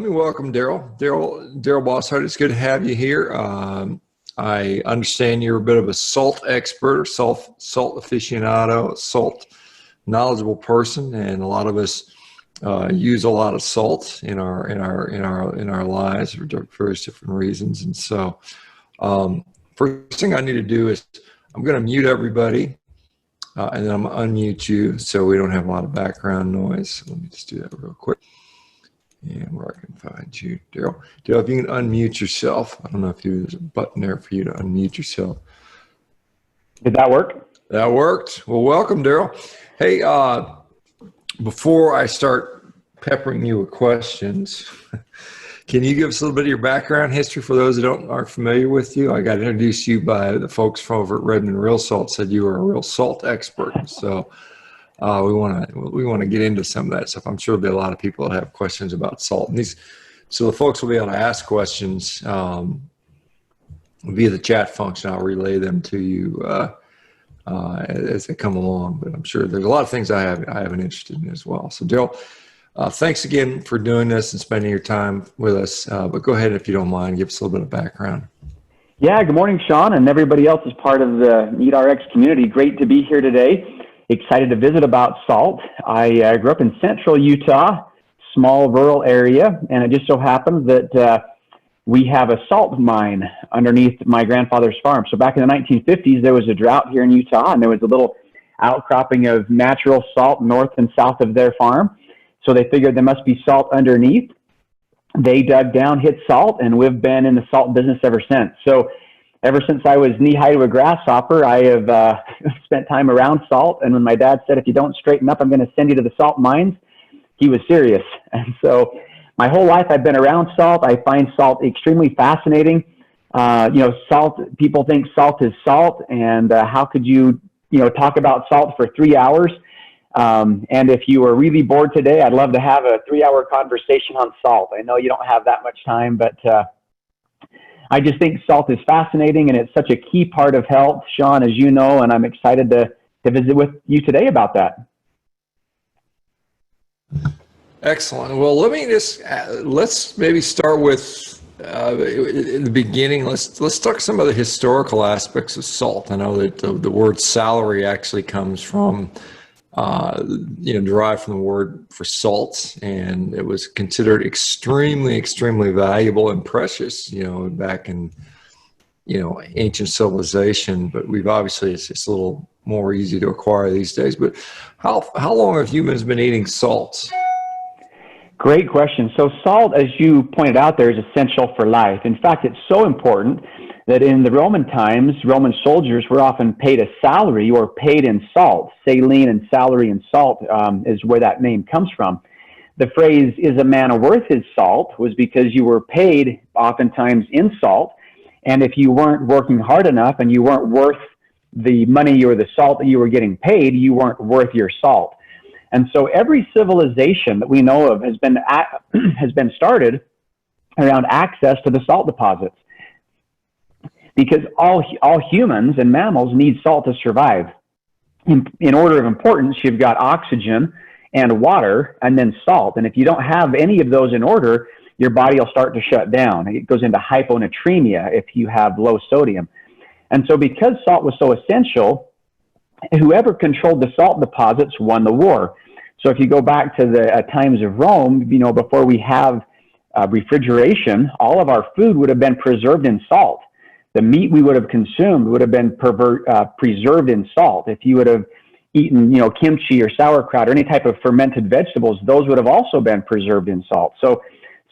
Let me welcome Darryl Bosshardt. It's good to have you here. I understand you're a bit of a salt expert, salt aficionado, salt knowledgeable person, and a lot of us use a lot of salt in our lives for various different reasons. And so, first thing I need to do is I'm going to mute everybody, and then I'm going to unmute you so we don't have a lot of background noise. Let me just do that real quick. And where I can find you, Darryl. Darryl, if you can unmute yourself. I don't know if there's a button there for you to unmute yourself. Did that work? That worked. Well, welcome, Darryl. Hey, before I start peppering you with questions, can you give us a little bit of your background history for those that aren't familiar with you? I got introduced to you by the folks from over at Redmond Real Salt, said you were a real salt expert. So we want to get into some of that stuff. I'm sure there'll be a lot of people that have questions about salt. And so the folks will be able to ask questions via the chat function. I'll relay them to you as they come along. But I'm sure there's a lot of things I have an interest in as well. So Darryl, thanks again for doing this and spending your time with us. But go ahead, if you don't mind, give us a little bit of background. Yeah, good morning, Sean, and everybody else is part of the MeatRx community. Great to be here today. Excited to visit about salt. I grew up in central Utah, small rural area, and it just so happens that we have a salt mine underneath my grandfather's farm. So back in the 1950s, there was a drought here in Utah, and there was a little outcropping of natural salt north and south of their farm. So they figured there must be salt underneath. They dug down, hit salt, and we've been in the salt business ever since. So ever since I was knee-high to a grasshopper, I have spent time around salt. And when my dad said, if you don't straighten up, I'm going to send you to the salt mines, he was serious. And so my whole life I've been around salt. I find salt extremely fascinating. Salt, people think salt is salt. And how could you talk about salt for 3 hours? And if you are really bored today, I'd love to have a 3-hour conversation on salt. I know you don't have that much time, but I just think salt is fascinating, and it's such a key part of health, Sean, as you know, and I'm excited to visit with you today about that. Excellent. Well, let's maybe start with in the beginning. Let's talk some of the historical aspects of salt. I know that the word salary actually comes from derived from the word for salt, and it was considered extremely, extremely valuable and precious, back in, ancient civilization. But it's a little more easy to acquire these days. But how long have humans been eating salt? Great question. So salt, as you pointed out there, is essential for life. In fact, it's so important that in the Roman times, Roman soldiers were often paid a salary or paid in salt. Saline and salary and salt is where that name comes from. The phrase, is a man worth his salt, was because you were paid oftentimes in salt. And if you weren't working hard enough and you weren't worth the money or the salt that you were getting paid, you weren't worth your salt. And so every civilization that we know of has been started around access to the salt deposits. Because all humans and mammals need salt to survive. In order of importance, you've got oxygen and water and then salt. And if you don't have any of those in order, your body will start to shut down. It goes into hyponatremia if you have low sodium. And so because salt was so essential, whoever controlled the salt deposits won the war. So if you go back to the times of Rome, before we have refrigeration, all of our food would have been preserved in salt. The meat we would have consumed would have been preserved in salt. If you would have eaten, kimchi or sauerkraut or any type of fermented vegetables, those would have also been preserved in salt. So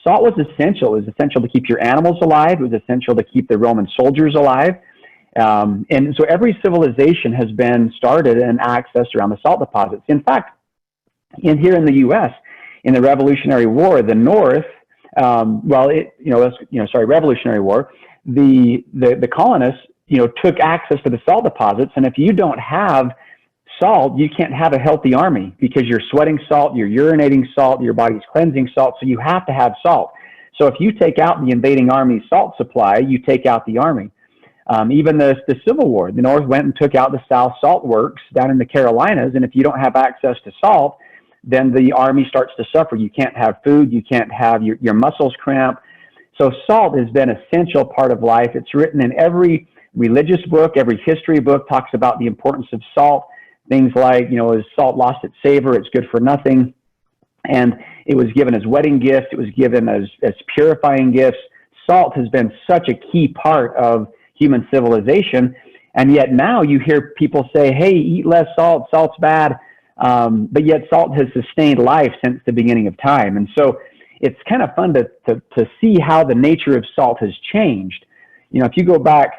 salt was essential. It was essential to keep your animals alive. It was essential to keep the Roman soldiers alive. And so every civilization has been started and accessed around the salt deposits. In fact, here in the U.S., in the Revolutionary War, the North, Revolutionary War, the colonists, took access to the salt deposits. And if you don't have salt, you can't have a healthy army because you're sweating salt, you're urinating salt, your body's cleansing salt. So you have to have salt. So if you take out the invading army's salt supply, you take out the army. Even the Civil War, the North went and took out the South Salt Works down in the Carolinas. And if you don't have access to salt, then the army starts to suffer. You can't have food. You can't have your muscles cramp. So salt has been an essential part of life. It's written in every religious book, every history book talks about the importance of salt. Things like, is salt lost its savor? It's good for nothing. And it was given as wedding gifts. It was given as purifying gifts. Salt has been such a key part of human civilization. And yet now you hear people say, hey, eat less salt. Salt's bad. But yet salt has sustained life since the beginning of time. And so it's kind of fun to see how the nature of salt has changed. If you go back,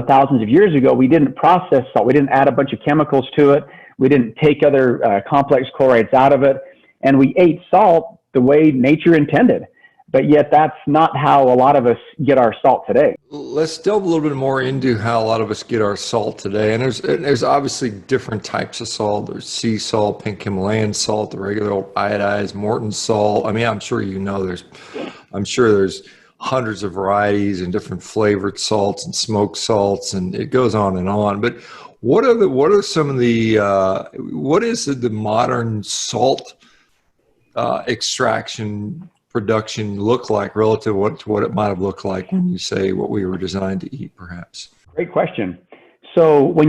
thousands of years ago, we didn't process salt. We didn't add a bunch of chemicals to it. We didn't take other complex chlorides out of it. And we ate salt the way nature intended. But yet that's not how a lot of us get our salt today. Let's delve a little bit more into how a lot of us get our salt today. And there's obviously different types of salt. There's sea salt, pink Himalayan salt, the regular old iodized Morton salt. I mean, I'm sure there's hundreds of varieties and different flavored salts and smoked salts, and it goes on and on. But what is the modern salt extraction production look like relative to what it might have looked like when you say what we were designed to eat, perhaps? Great question. So when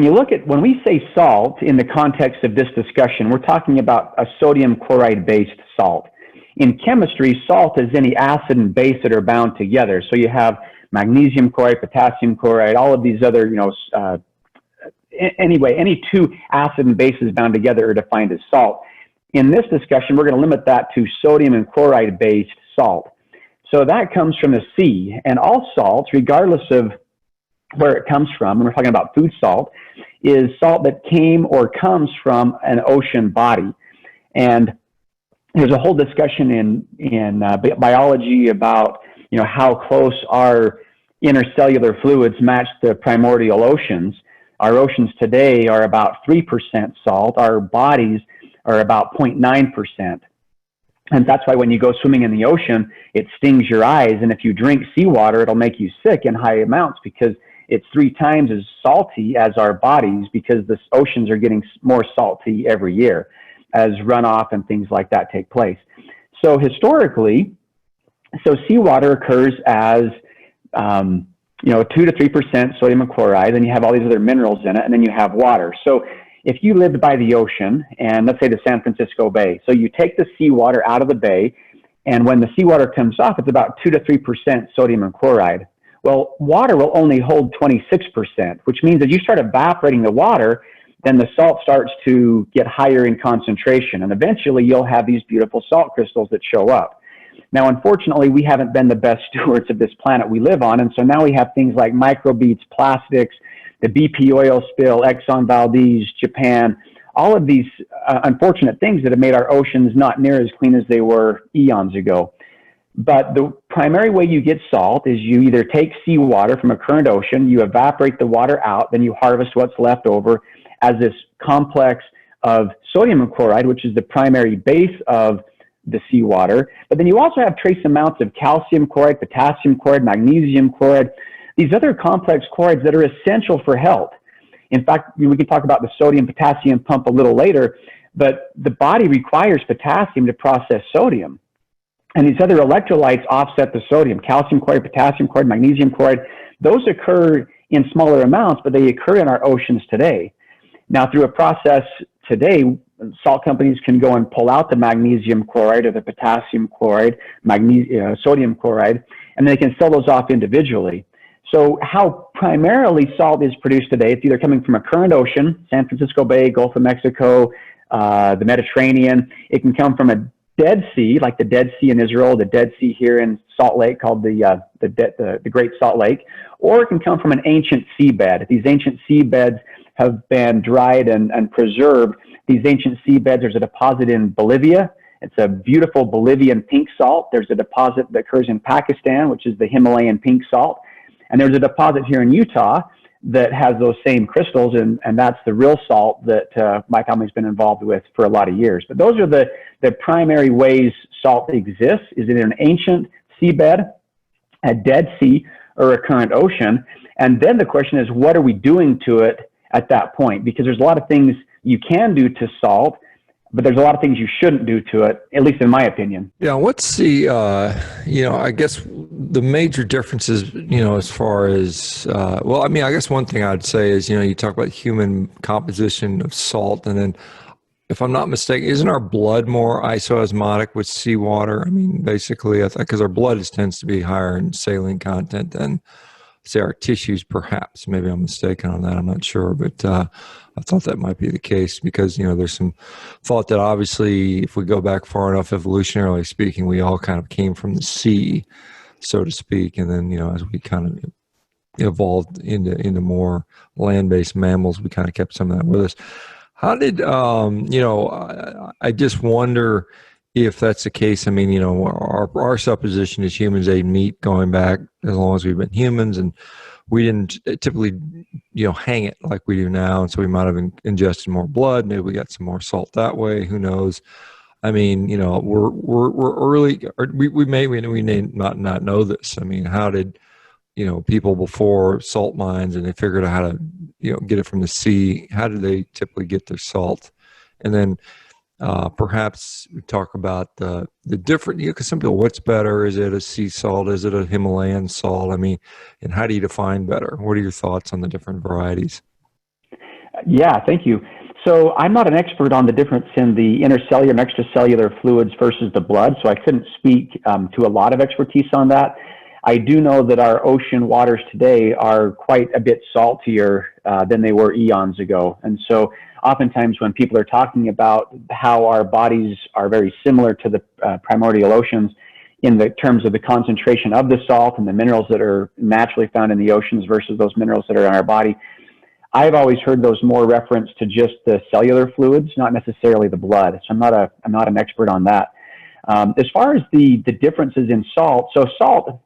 we say salt in the context of this discussion, we're talking about a sodium chloride based salt. In chemistry, salt is any acid and base that are bound together. So you have magnesium chloride, potassium chloride, all of these other, anyway, any two acid and bases bound together are defined as salt. In this discussion, we're going to limit that to sodium and chloride-based salt. So that comes from the sea, and all salts, regardless of where it comes from, when we're talking about food salt, is salt that came or comes from an ocean body. And there's a whole discussion in biology about how close our intercellular fluids match the primordial oceans. Our oceans today are about 3% salt. Our bodies are about 0.9%. And that's why when you go swimming in the ocean, it stings your eyes. And if you drink seawater, it'll make you sick in high amounts because it's 3 times as salty as our bodies, because the oceans are getting more salty every year as runoff and things like that take place. So historically, seawater occurs as 2 to 3% sodium chloride, then you have all these other minerals in it, and then you have water. So if you lived by the ocean, and let's say the San Francisco Bay, so you take the seawater out of the bay, and when the seawater comes off, it's about 2 to 3% sodium and chloride. Well, water will only hold 26%, which means as you start evaporating the water, then the salt starts to get higher in concentration, and eventually you'll have these beautiful salt crystals that show up. Now, unfortunately, we haven't been the best stewards of this planet we live on, and so now we have things like microbeads, plastics, the BP oil spill, Exxon Valdez, Japan, all of these unfortunate things that have made our oceans not near as clean as they were eons ago. But the primary way you get salt is you either take seawater from a current ocean, you evaporate the water out, then you harvest what's left over as this complex of sodium chloride, which is the primary base of the seawater. But then you also have trace amounts of calcium chloride, potassium chloride, magnesium chloride, these other complex chlorides that are essential for health. In fact, we can talk about the sodium-potassium pump a little later, but the body requires potassium to process sodium. And these other electrolytes offset the sodium, calcium chloride, potassium chloride, magnesium chloride. Those occur in smaller amounts, but they occur in our oceans today. Now, through a process today, salt companies can go and pull out the magnesium chloride or the potassium chloride, sodium chloride, and they can sell those off individually. So how primarily salt is produced today, it's either coming from a current ocean, San Francisco Bay, Gulf of Mexico, the Mediterranean. It can come from a Dead Sea, like the Dead Sea in Israel, the Dead Sea here in Salt Lake called the Great Salt Lake, or it can come from an ancient seabed. These ancient seabeds have been dried and preserved. These ancient seabeds, there's a deposit in Bolivia. It's a beautiful Bolivian pink salt. There's a deposit that occurs in Pakistan, which is the Himalayan pink salt. And there's a deposit here in Utah that has those same crystals, and that's the real salt that my family's been involved with for a lot of years. But those are the primary ways salt exists, is in an ancient seabed, a Dead Sea, or a current ocean. And then the question is, what are we doing to it at that point? Because there's a lot of things you can do to salt, but there's a lot of things you shouldn't do to it, at least in my opinion. Yeah, what's the, I guess the major differences, as far as, I guess one thing I'd say is, you talk about human composition of salt, and then if I'm not mistaken, isn't our blood more isoosmotic with seawater? I mean, basically, because our blood tends to be higher in saline content than, say, our tissues, perhaps. Maybe I'm mistaken on that. I'm not sure, but I thought that might be the case because, there's some thought that obviously if we go back far enough, evolutionarily speaking, we all kind of came from the sea, so to speak. And then, as we kind of evolved into more land-based mammals, we kind of kept some of that with us. How did, I just wonder if that's the case. I mean, our supposition is humans ate meat going back as long as we've been humans, and we didn't typically, hang it like we do now. And so we might have ingested more blood. Maybe we got some more salt that way. Who knows? I mean, we're early. We may not know this. I mean, how did, people before salt mines and they figured out how to, get it from the sea? How did they typically get their salt? And then perhaps we talk about the different, because some people, what's better? Is it a sea salt? Is it a Himalayan salt? I mean, and how do you define better? What are your thoughts on the different varieties? Yeah, thank you. So I'm not an expert on the difference in the intercellular and extracellular fluids versus the blood, so I couldn't speak to a lot of expertise on that. I do know that our ocean waters today are quite a bit saltier than they were eons ago. And so oftentimes when people are talking about how our bodies are very similar to the primordial oceans in the terms of the concentration of the salt and the minerals that are naturally found in the oceans versus those minerals that are in our body, I've always heard those more reference to just the cellular fluids, not necessarily the blood. So I'm not an expert on that. As far as the differences in salt, so salt,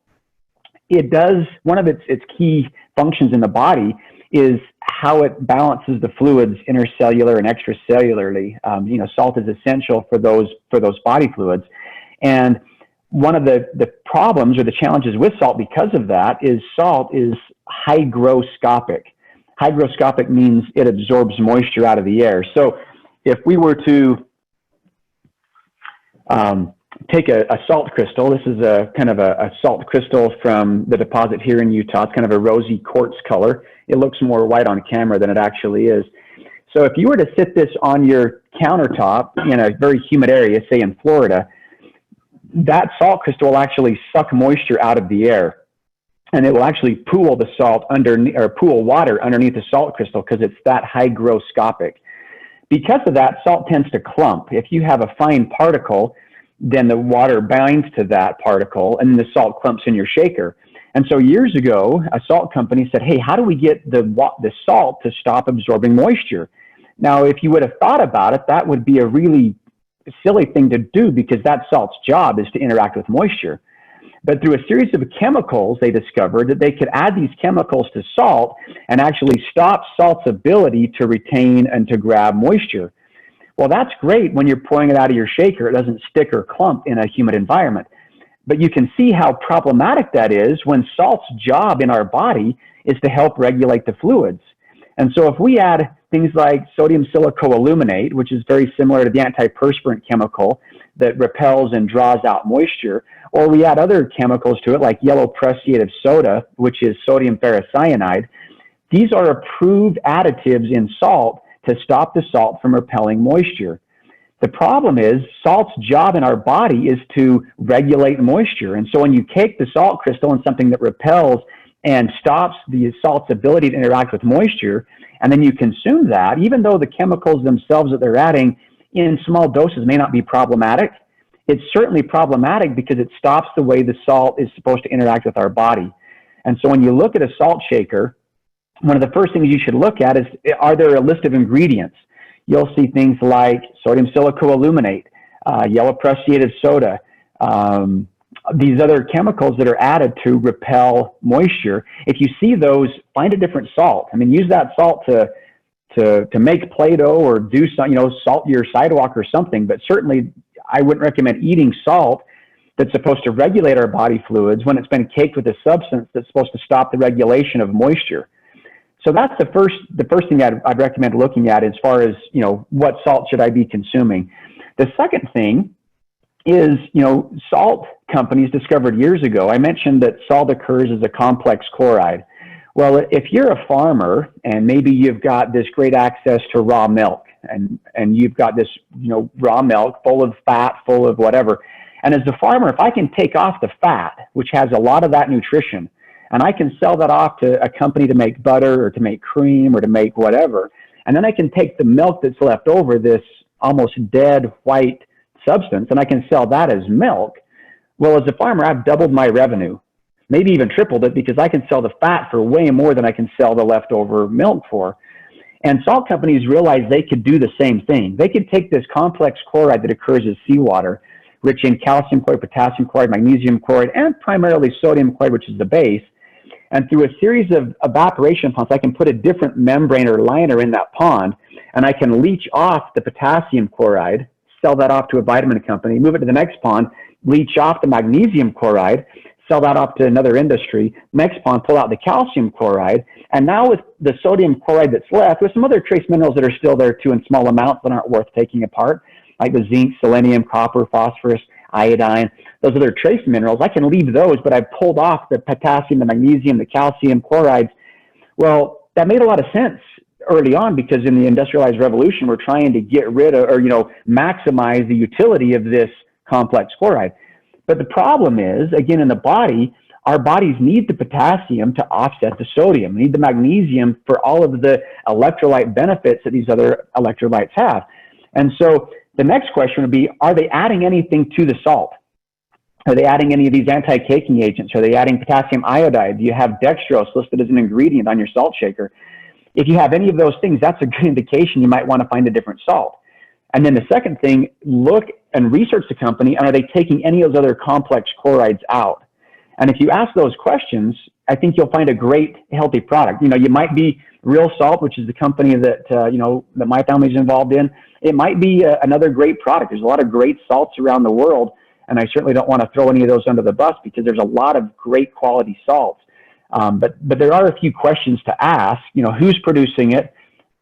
it does, one of its key functions in the body is how it balances the fluids intercellular and extracellularly. Salt is essential for those body fluids. And one of the problems or the challenges with salt because of that is salt is hygroscopic. Hygroscopic means it absorbs moisture out of the air. So if we were to take a salt crystal. This is a kind of a salt crystal from the deposit here in Utah. It's kind of a rosy quartz color. It looks more white on camera than it actually is. So if you were to sit this on your countertop in a very humid area, say in Florida, that salt crystal will actually suck moisture out of the air. And it will actually pool the salt pool water underneath the salt crystal because it's that hygroscopic. Because of that, salt tends to clump. If you have a fine particle, then the water binds to that particle and the salt clumps in your shaker. And so years ago, a salt company said, hey, how do we get the salt to stop absorbing moisture? Now, if you would have thought about it, that would be a really silly thing to do because that salt's job is to interact with moisture. But through a series of chemicals, they discovered that they could add these chemicals to salt and actually stop salt's ability to retain and to grab moisture. Well, that's great when you're pouring it out of your shaker. It doesn't stick or clump in a humid environment. But you can see how problematic that is when salt's job in our body is to help regulate the fluids. And so if we add things like sodium silicoaluminate, which is very similar to the antiperspirant chemical that repels and draws out moisture, or we add other chemicals to it like yellow prussiate soda, which is sodium ferrocyanide, these are approved additives in salt to stop the salt from repelling moisture. The problem is salt's job in our body is to regulate moisture. And so when you cake the salt crystal in something that repels and stops the salt's ability to interact with moisture, and then you consume that, even though the chemicals themselves that they're adding in small doses may not be problematic, it's certainly problematic because it stops the way the salt is supposed to interact with our body. And so when you look at a salt shaker, one of the first things you should look at is, are there a list of ingredients? You'll see things like sodium silicoaluminate, yellow prussiate soda, these other chemicals that are added to repel moisture. If you see those, find a different salt. I mean, use that salt to make Play-Doh or do some, salt your sidewalk or something. But certainly, I wouldn't recommend eating salt that's supposed to regulate our body fluids when it's been caked with a substance that's supposed to stop the regulation of moisture. So that's the first thing I'd recommend looking at as far as, what salt should I be consuming. The second thing is, salt companies discovered years ago, I mentioned that salt occurs as a complex chloride. Well, if you're a farmer and maybe you've got this great access to raw milk and you've got this, raw milk full of fat, full of whatever. And as a farmer, if I can take off the fat, which has a lot of that nutrition, and I can sell that off to a company to make butter or to make cream or to make whatever, and then I can take the milk that's left over, this almost dead white substance, and I can sell that as milk. Well, as a farmer, I've doubled my revenue, maybe even tripled it, because I can sell the fat for way more than I can sell the leftover milk for. And salt companies realized they could do the same thing. They could take this complex chloride that occurs as seawater, rich in calcium chloride, potassium chloride, magnesium chloride, and primarily sodium chloride, which is the base. And through a series of evaporation ponds, I can put a different membrane or liner in that pond, and I can leach off the potassium chloride, sell that off to a vitamin company, move it to the next pond, leach off the magnesium chloride, sell that off to another industry, next pond, pull out the calcium chloride, and now with the sodium chloride that's left, with some other trace minerals that are still there too in small amounts that aren't worth taking apart, like the zinc, selenium, copper, phosphorus, iodine, those other trace minerals, I can leave those, but I've pulled off the potassium, the magnesium, the calcium chlorides. Well, that made a lot of sense early on, because in the industrialized revolution, we're trying to get rid of, or, maximize the utility of this complex chloride. But the problem is, again, in the body, our bodies need the potassium to offset the sodium. We need the magnesium for all of the electrolyte benefits that these other electrolytes have. And so the next question would be, are they adding anything to the salt? Are they adding any of these anti-caking agents? Are they adding potassium iodide? Do you have dextrose listed as an ingredient on your salt shaker? If you have any of those things, that's a good indication you might want to find a different salt. And then the second thing, look and research the company, and are they taking any of those other complex chlorides out? And if you ask those questions, I think you'll find a great, healthy product. You might be Real Salt, which is the company that, that my family's involved in. It might be another great product. There's a lot of great salts around the world, and I certainly don't want to throw any of those under the bus, because there's a lot of great quality salts. But there are a few questions to ask. Who's producing it?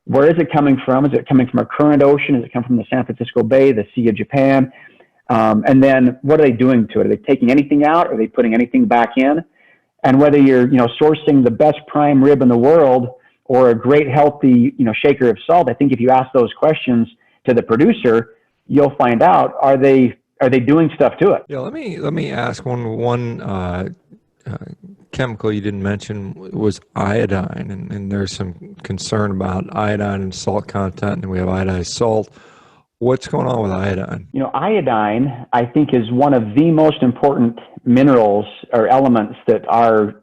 Where is it coming from? Is it coming from a current ocean? Is it coming from the San Francisco Bay, the Sea of Japan? And then what are they doing to it? Are they taking anything out? Are they putting anything back in? And whether you're, sourcing the best prime rib in the world or a great healthy, shaker of salt, I think if you ask those questions to the producer, you'll find out, are they doing stuff to it? Yeah, let me ask one chemical you didn't mention was iodine, and there's some concern about iodine and salt content, and we have iodized salt. What's going on with iodine? Iodine, I think, is one of the most important minerals or elements that our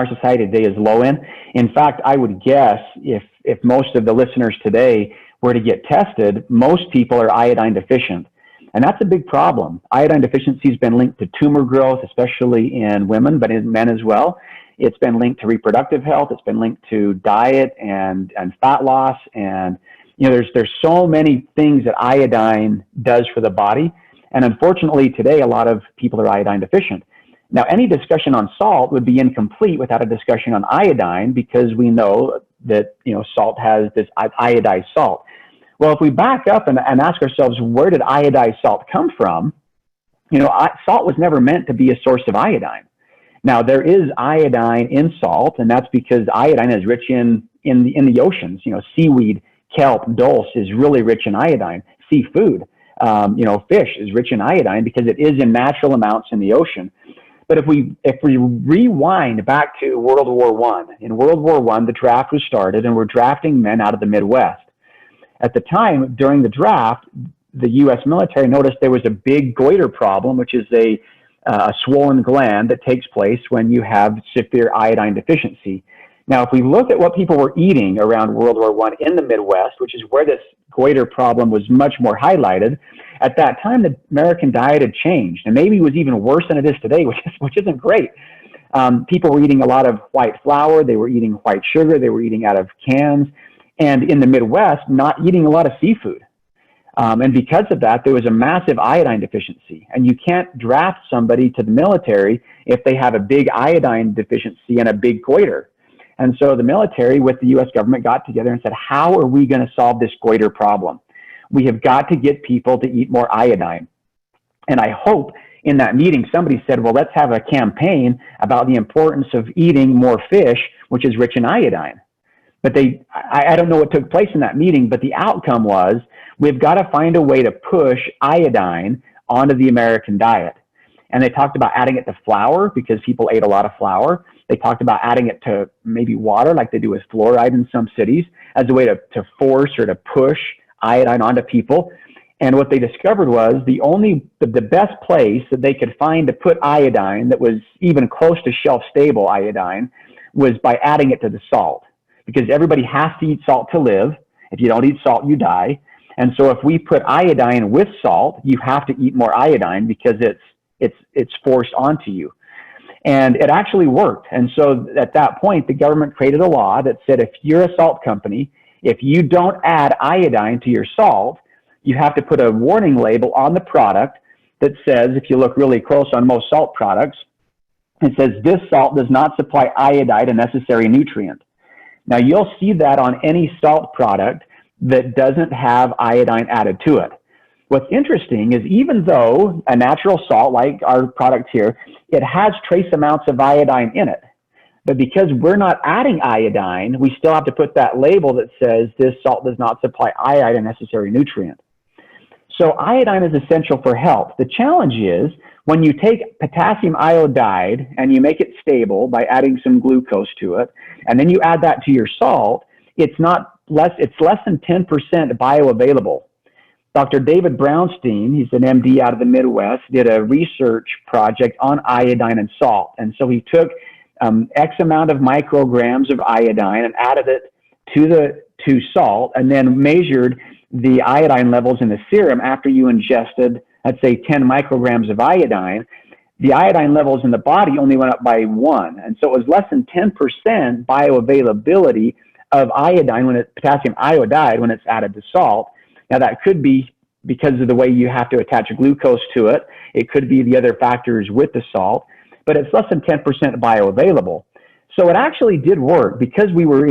society today is low in. In fact, I would guess if most of the listeners today were to get tested, most people are iodine deficient. And that's a big problem. Iodine deficiency has been linked to tumor growth, especially in women, but in men as well. It's been linked to reproductive health. It's been linked to diet and fat loss. And, there's so many things that iodine does for the body. And unfortunately, today, a lot of people are iodine deficient. Now, any discussion on salt would be incomplete without a discussion on iodine, because we know that, salt has this iodized salt. Well, if we back up and ask ourselves, where did iodized salt come from? Salt was never meant to be a source of iodine. Now, there is iodine in salt, and that's because iodine is rich in the oceans. Seaweed, kelp, dulse is really rich in iodine. Seafood, fish is rich in iodine because it is in natural amounts in the ocean. But if we rewind back to World War I, in World War I, the draft was started, and we're drafting men out of the Midwest. At the time, during the draft, the U.S. military noticed there was a big goiter problem, which is a swollen gland that takes place when you have severe iodine deficiency. Now, if we look at what people were eating around World War I in the Midwest, which is where this goiter problem was much more highlighted, at that time, the American diet had changed, and maybe it was even worse than it is today, which isn't great. People were eating a lot of white flour. They were eating white sugar. They were eating out of cans. And in the Midwest, not eating a lot of seafood. And because of that, there was a massive iodine deficiency. And you can't draft somebody to the military if they have a big iodine deficiency and a big goiter. And so the military with the U.S. government got together and said, how are we going to solve this goiter problem? We have got to get people to eat more iodine. And I hope in that meeting, somebody said, well, let's have a campaign about the importance of eating more fish, which is rich in iodine. But I don't know what took place in that meeting, but the outcome was we've got to find a way to push iodine onto the American diet. And they talked about adding it to flour because people ate a lot of flour. They talked about adding it to maybe water like they do with fluoride in some cities as a way to force or to push iodine onto people. And what they discovered was the best place that they could find to put iodine that was even close to shelf-stable iodine was by adding it to the salt. Because everybody has to eat salt to live. If you don't eat salt, you die. And so if we put iodine with salt, you have to eat more iodine because it's forced onto you. And it actually worked. And so at that point, the government created a law that said if you're a salt company, if you don't add iodine to your salt, you have to put a warning label on the product that says, if you look really close on most salt products, it says this salt does not supply iodine, a necessary nutrient. Now, you'll see that on any salt product that doesn't have iodine added to it. What's interesting is even though a natural salt, like our product here, it has trace amounts of iodine in it. But because we're not adding iodine, we still have to put that label that says this salt does not supply iodine, a necessary nutrient. So iodine is essential for health. The challenge is when you take potassium iodide and you make it stable by adding some glucose to it, and then you add that to your salt, it's less than 10% bioavailable. Dr. David Brownstein, he's an MD out of the Midwest, did a research project on iodine and salt. And so he took X amount of micrograms of iodine and added it to salt and then measured the iodine levels in the serum after you ingested, let's say, 10 micrograms of iodine. The iodine levels in the body only went up by 1. And so it was less than 10% bioavailability of iodine, potassium iodide, when it's added to salt. Now, that could be because of the way you have to attach glucose to it. It could be the other factors with the salt, but it's less than 10% bioavailable. So it actually did work because we were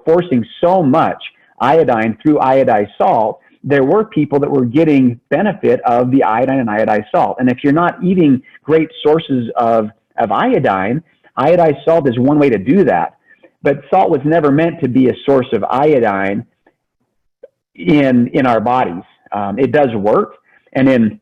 forcing so much iodine through iodized salt. There were people that were getting benefit of the iodine and iodized salt. And if you're not eating great sources of iodine, iodized salt is one way to do that. But salt was never meant to be a source of iodine in our bodies. It does work. And in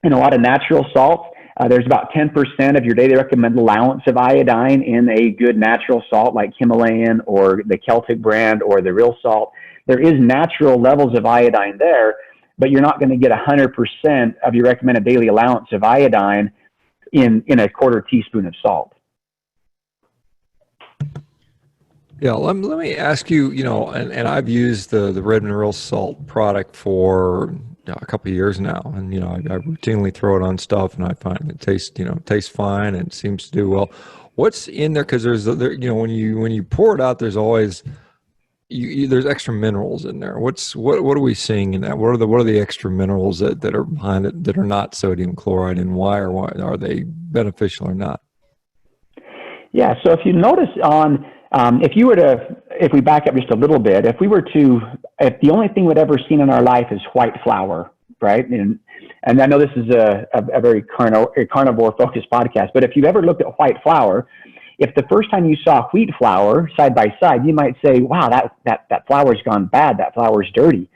a lot of natural salts, there's about 10% of your daily recommended allowance of iodine in a good natural salt like Himalayan or the Celtic brand or the real salt. There is natural levels of iodine there, but you're not going to get 100% of your recommended daily allowance of iodine in a quarter teaspoon of salt. Yeah, let me ask you, and I've used the red mineral salt product for a couple of years now, and I routinely throw it on stuff, and I find it tastes fine and seems to do well. What's in there? Because when you pour it out, there's always there's extra minerals in there. What are we seeing in that? What are the extra minerals that are behind it that are not sodium chloride, and why are they beneficial or not? Yeah, so if you notice if we back up just a little bit, if the only thing we'd ever seen in our life is white flour, right? And I know this is a very carnivore focused podcast, but if you've ever looked at white flour, if the first time you saw wheat flour side by side, you might say, wow, that flour's gone bad, that flour's dirty.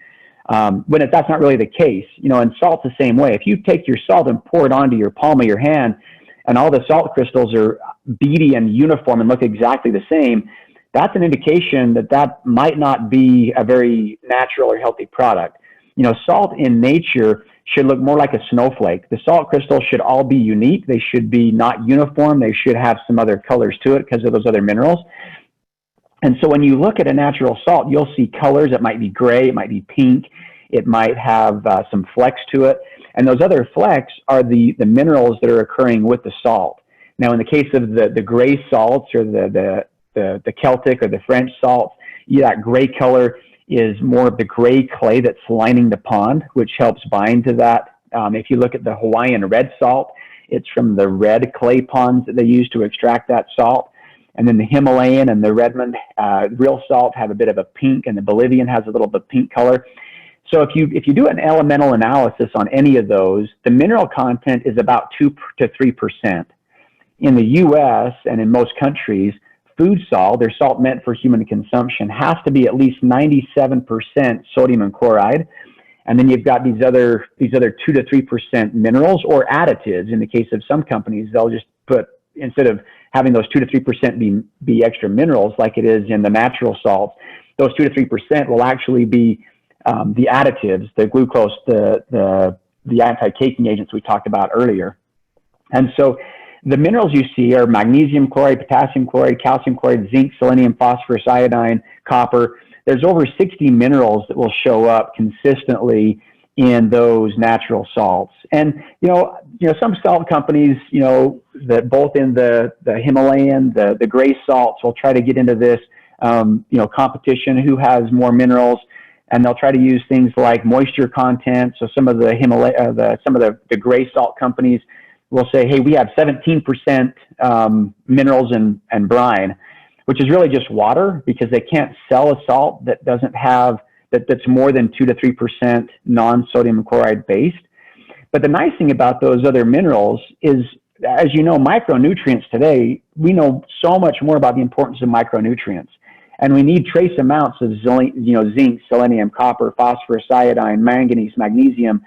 That's not really the case. And salt's the same way. If you take your salt and pour it onto your palm of your hand, and all the salt crystals are beady and uniform and look exactly the same, that's an indication that might not be a very natural or healthy product. Salt in nature should look more like a snowflake. The salt crystals should all be unique. They should be not uniform. They should have some other colors to it because of those other minerals. And so when you look at a natural salt, you'll see colors. It might be gray, it might be pink, it might have some flecks to it. And those other flecks are the minerals that are occurring with the salt. Now, in the case of the gray salts or the Celtic or the French salts, that gray color is more of the gray clay that's lining the pond, which helps bind to that. If you look at the Hawaiian red salt, it's from the red clay ponds that they use to extract that salt. And then the Himalayan and the Redmond real salt have a bit of a pink, and the Bolivian has a little bit of pink color. So if you do an elemental analysis on any of those, the mineral content is about 2 to 3%. In the U.S. and in most countries, food salt, or salt meant for human consumption, has to be at least 97% sodium and chloride. And then you've got these other 2 to 3% minerals or additives. In the case of some companies, they'll just put, instead of having those 2 to 3% be extra minerals like it is in the natural salts, those 2 to 3% will actually be the additives, the glucose, the anti-caking agents we talked about earlier. And so the minerals you see are magnesium chloride, potassium chloride, calcium chloride, zinc, selenium, phosphorus, iodine, copper. There's over 60 minerals that will show up consistently in those natural salts. And, some salt companies, that both in the Himalayan, the gray salts will try to get into this, competition, who has more minerals. And they'll try to use things like moisture content. So some of the the gray salt companies will say, hey, we have 17% minerals and brine, which is really just water, because they can't sell a salt that doesn't have, that's more than 2 to 3% non-sodium chloride based. But the nice thing about those other minerals is, as you know, micronutrients today, we know so much more about the importance of micronutrients. And we need trace amounts of zinc, selenium, copper, phosphorus, iodine, manganese, magnesium.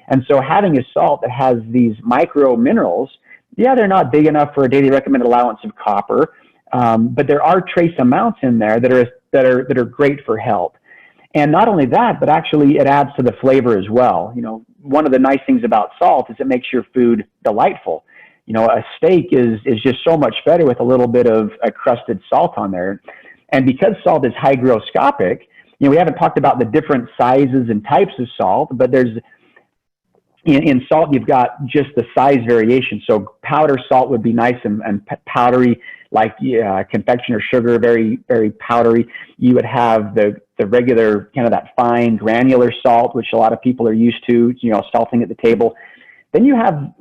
And so having a salt that has these micro minerals, they're not big enough for a daily recommended allowance of copper, but there are trace amounts in there that are great for health. And not only that, but actually it adds to the flavor as well. One of the nice things about salt is it makes your food delightful. A steak is just so much better with a little bit of a crusted salt on there. And because salt is hygroscopic, we haven't talked about the different sizes and types of salt, but there's, in salt, you've got just the size variation. So powder salt would be nice and powdery, like confectioner sugar, very, very powdery. You would have the regular kind of that fine granular salt, which a lot of people are used to, salting at the table. Then you have,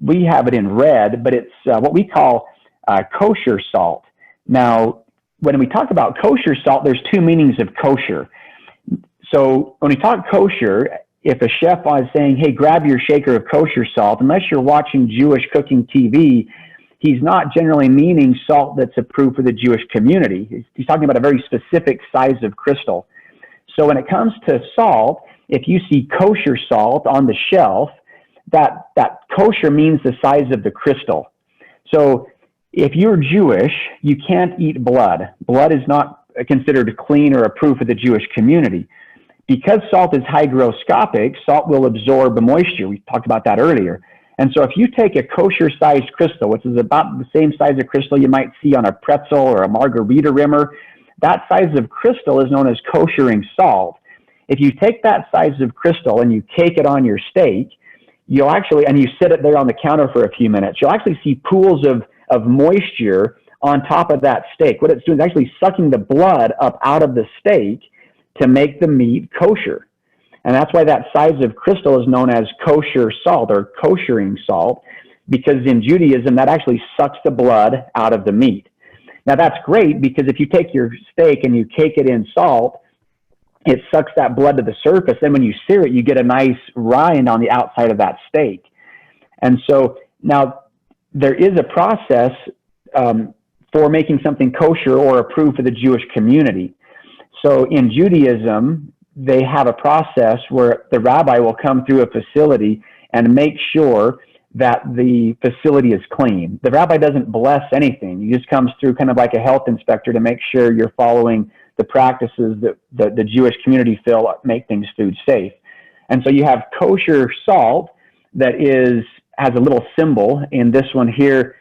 we have it in red, but it's what we call kosher salt. Now, when we talk about kosher salt, there's two meanings of kosher. So when we talk kosher, if a chef is saying, hey, grab your shaker of kosher salt, unless you're watching Jewish cooking TV, he's not generally meaning salt that's approved for the Jewish community. He's talking about a very specific size of crystal. So when it comes to salt, if you see kosher salt on the shelf, that kosher means the size of the crystal. So if you're Jewish, you can't eat blood. Blood is not considered clean or approved for the Jewish community. Because salt is hygroscopic, salt will absorb the moisture. We talked about that earlier. And so if you take a kosher-sized crystal, which is about the same size of crystal you might see on a pretzel or a margarita rimmer, that size of crystal is known as koshering salt. If you take that size of crystal and you cake it on your steak, you'll actually, and you sit it there on the counter for a few minutes, you'll actually see pools of moisture on top of that steak. What it's doing is actually sucking the blood up out of the steak to make the meat kosher. And that's why that size of crystal is known as kosher salt or koshering salt, because in Judaism, that actually sucks the blood out of the meat. Now that's great, because if you take your steak and you cake it in salt, it sucks that blood to the surface. Then when you sear it, you get a nice rind on the outside of that steak. And so now there is a process for making something kosher or approved for the Jewish community. So in Judaism, they have a process where the rabbi will come through a facility and make sure that the facility is clean. The rabbi doesn't bless anything. He just comes through kind of like a health inspector to make sure you're following the practices that the Jewish community feel make things food safe. And so you have kosher salt that has a little symbol. In this one here,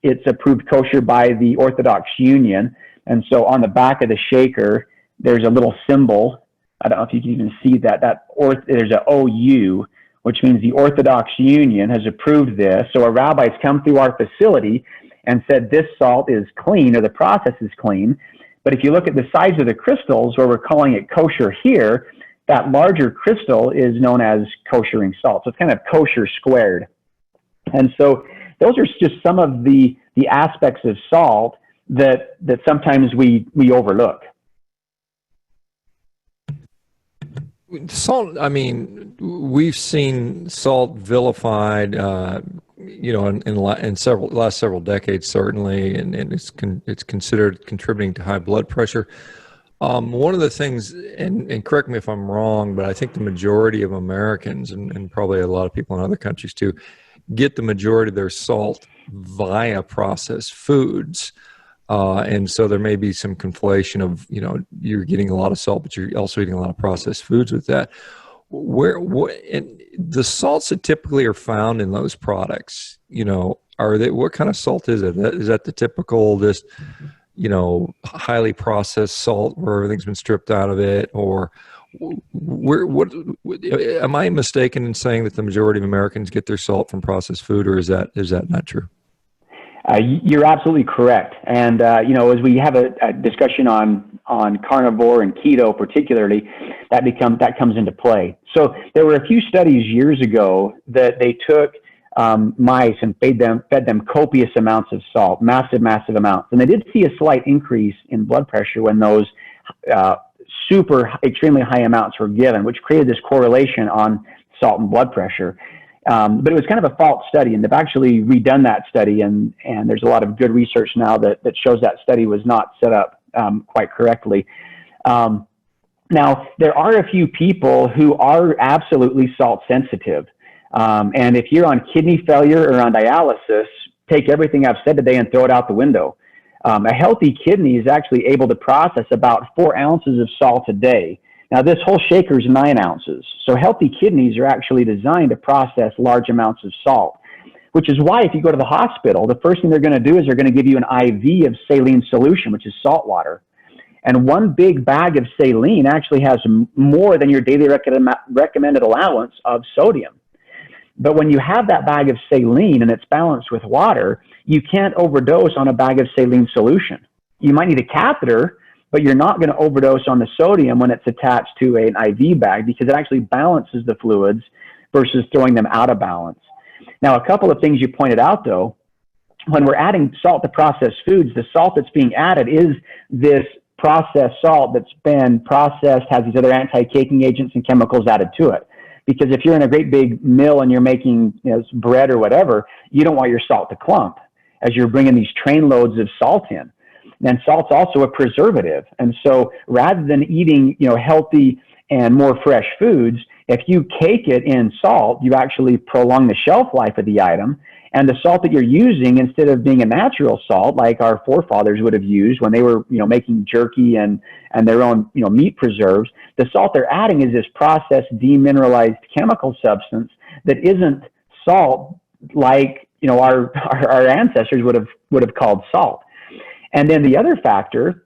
it's approved kosher by the Orthodox Union. And so on the back of the shaker, there's a little symbol. I don't know if you can even see that. There's an OU, which means the Orthodox Union has approved this. So a rabbi's come through our facility and said this salt is clean, or the process is clean. But if you look at the size of the crystals, where we're calling it kosher here, that larger crystal is known as koshering salt. So it's kind of kosher squared. And so those are just some of the the aspects of salt that sometimes we overlook. Salt, I mean, we've seen salt vilified, in last several decades, certainly, and it's considered contributing to high blood pressure. One of the things, and correct me if I'm wrong, but I think the majority of Americans, and probably a lot of people in other countries too, get the majority of their salt via processed foods. And so there may be some conflation of, you're getting a lot of salt, but you're also eating a lot of processed foods with that. And the salts that typically are found in those products, what kind of salt is it? Is that the typical, just, highly processed salt where everything's been stripped out of it? Or am I mistaken in saying that the majority of Americans get their salt from processed food, or is that not true? You're absolutely correct. And, as we have a discussion on carnivore and keto particularly, that comes into play. So there were a few studies years ago that they took mice and fed them copious amounts of salt, massive amounts. And they did see a slight increase in blood pressure when those extremely high amounts were given, which created this correlation on salt and blood pressure. But it was kind of a false study, and they've actually redone that study, and there's a lot of good research now that shows that study was not set up quite correctly. Now, there are a few people who are absolutely salt sensitive, and if you're on kidney failure or on dialysis, take everything I've said today and throw it out the window. A healthy kidney is actually able to process about 4 ounces of salt a day. Now, this whole shaker is 9 ounces. So healthy kidneys are actually designed to process large amounts of salt, which is why if you go to the hospital, the first thing they're going to do is they're going to give you an IV of saline solution, which is salt water. And one big bag of saline actually has more than your daily recommended allowance of sodium. But when you have that bag of saline and it's balanced with water, you can't overdose on a bag of saline solution. You might need a catheter, but you're not going to overdose on the sodium when it's attached to an IV bag, because it actually balances the fluids versus throwing them out of balance. Now, a couple of things you pointed out, though. When we're adding salt to processed foods, the salt that's being added is this processed salt that's been processed, has these other anti-caking agents and chemicals added to it. Because if you're in a great big mill and you're making bread or whatever, you don't want your salt to clump as you're bringing these train loads of salt in. And salt's also a preservative. And so rather than eating, healthy and more fresh foods, if you cake it in salt, you actually prolong the shelf life of the item. And the salt that you're using, instead of being a natural salt like our forefathers would have used when they were, making jerky and their own, meat preserves, the salt they're adding is this processed demineralized chemical substance that isn't salt like, our ancestors would have called salt. And then the other factor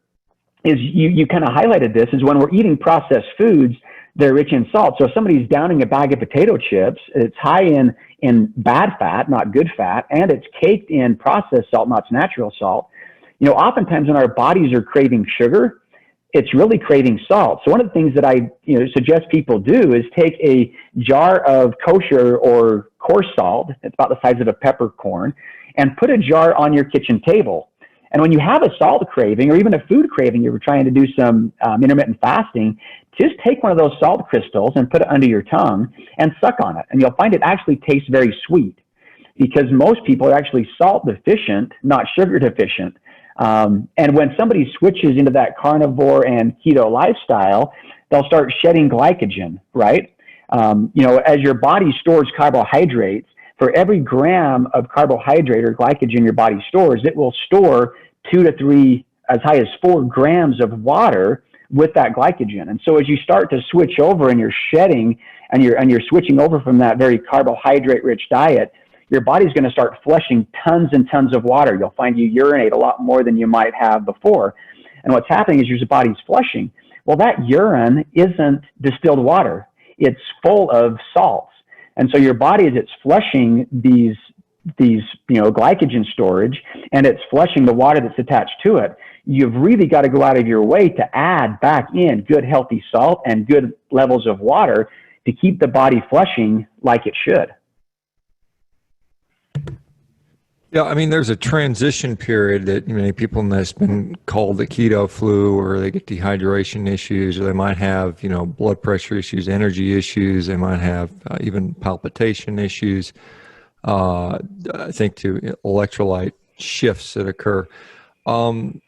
is you kind of highlighted this, is when we're eating processed foods, they're rich in salt. So if somebody's downing a bag of potato chips, it's high in bad fat, not good fat, and it's caked in processed salt, not natural salt. Oftentimes when our bodies are craving sugar, it's really craving salt. So one of the things that I suggest people do is take a jar of kosher or coarse salt, it's about the size of a peppercorn, and put a jar on your kitchen table. And when you have a salt craving or even a food craving, you're trying to do some intermittent fasting, just take one of those salt crystals and put it under your tongue and suck on it. And you'll find it actually tastes very sweet, because most people are actually salt deficient, not sugar deficient. And when somebody switches into that carnivore and keto lifestyle, they'll start shedding glycogen, right? As your body stores carbohydrates, for every gram of carbohydrate or glycogen your body stores, it will store 2 to 3, as high as 4 grams of water with that glycogen. And so as you start to switch over and you're shedding and you're switching over from that very carbohydrate-rich diet, your body's going to start flushing tons and tons of water. You'll find you urinate a lot more than you might have before. And what's happening is your body's flushing. Well, that urine isn't distilled water. It's full of salts. And so your body, as it's flushing these glycogen storage, and it's flushing the water that's attached to it, you've really got to go out of your way to add back in good healthy salt and good levels of water to keep the body flushing like it should. Yeah, I mean, there's a transition period that many people that's been called the keto flu, or they get dehydration issues, or they might have, blood pressure issues, energy issues. They might have even palpitation issues. I think to electrolyte shifts that occur. Um,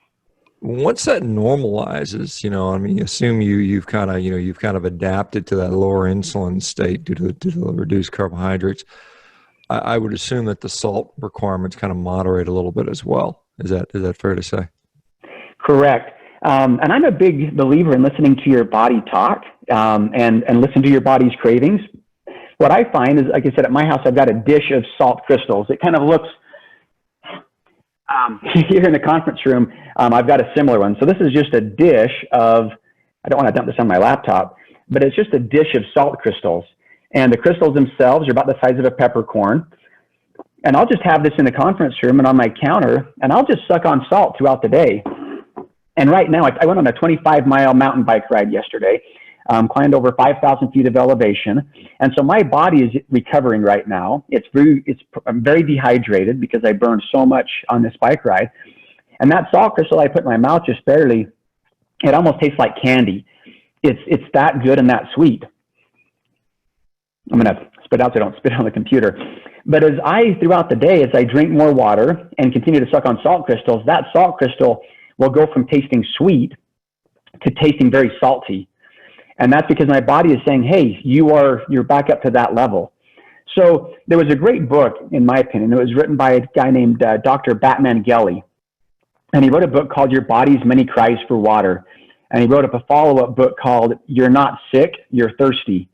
Once that normalizes, I mean, assume you've kind of, you've kind of adapted to that lower insulin state due to the reduced carbohydrates. I would assume that the salt requirements kind of moderate a little bit as well. Is that fair to say? Correct. And I'm a big believer in listening to your body talk, and listen to your body's cravings. What I find is, like I said, at my house, I've got a dish of salt crystals. It kind of looks, here in the conference room, I've got a similar one. So this is just a dish of, I don't want to dump this on my laptop, but it's just a dish of salt crystals. And the crystals themselves are about the size of a peppercorn. And I'll just have this in the conference room and on my counter, and I'll just suck on salt throughout the day. And right now, I went on a 25-mile mountain bike ride yesterday, climbed over 5,000 feet of elevation. And so my body is recovering right now. I'm very dehydrated because I burned so much on this bike ride. And that salt crystal I put in my mouth just barely, it almost tastes like candy. It's that good and that sweet. I'm going to spit out so I don't spit on the computer. But throughout the day, as I drink more water and continue to suck on salt crystals, that salt crystal will go from tasting sweet to tasting very salty. And that's because my body is saying, hey, you're back up to that level. So there was a great book, in my opinion. It was written by a guy named Dr. Batman Gelly. And he wrote a book called Your Body's Many Cries for Water. And he wrote up a follow-up book called You're Not Sick, You're Thirsty.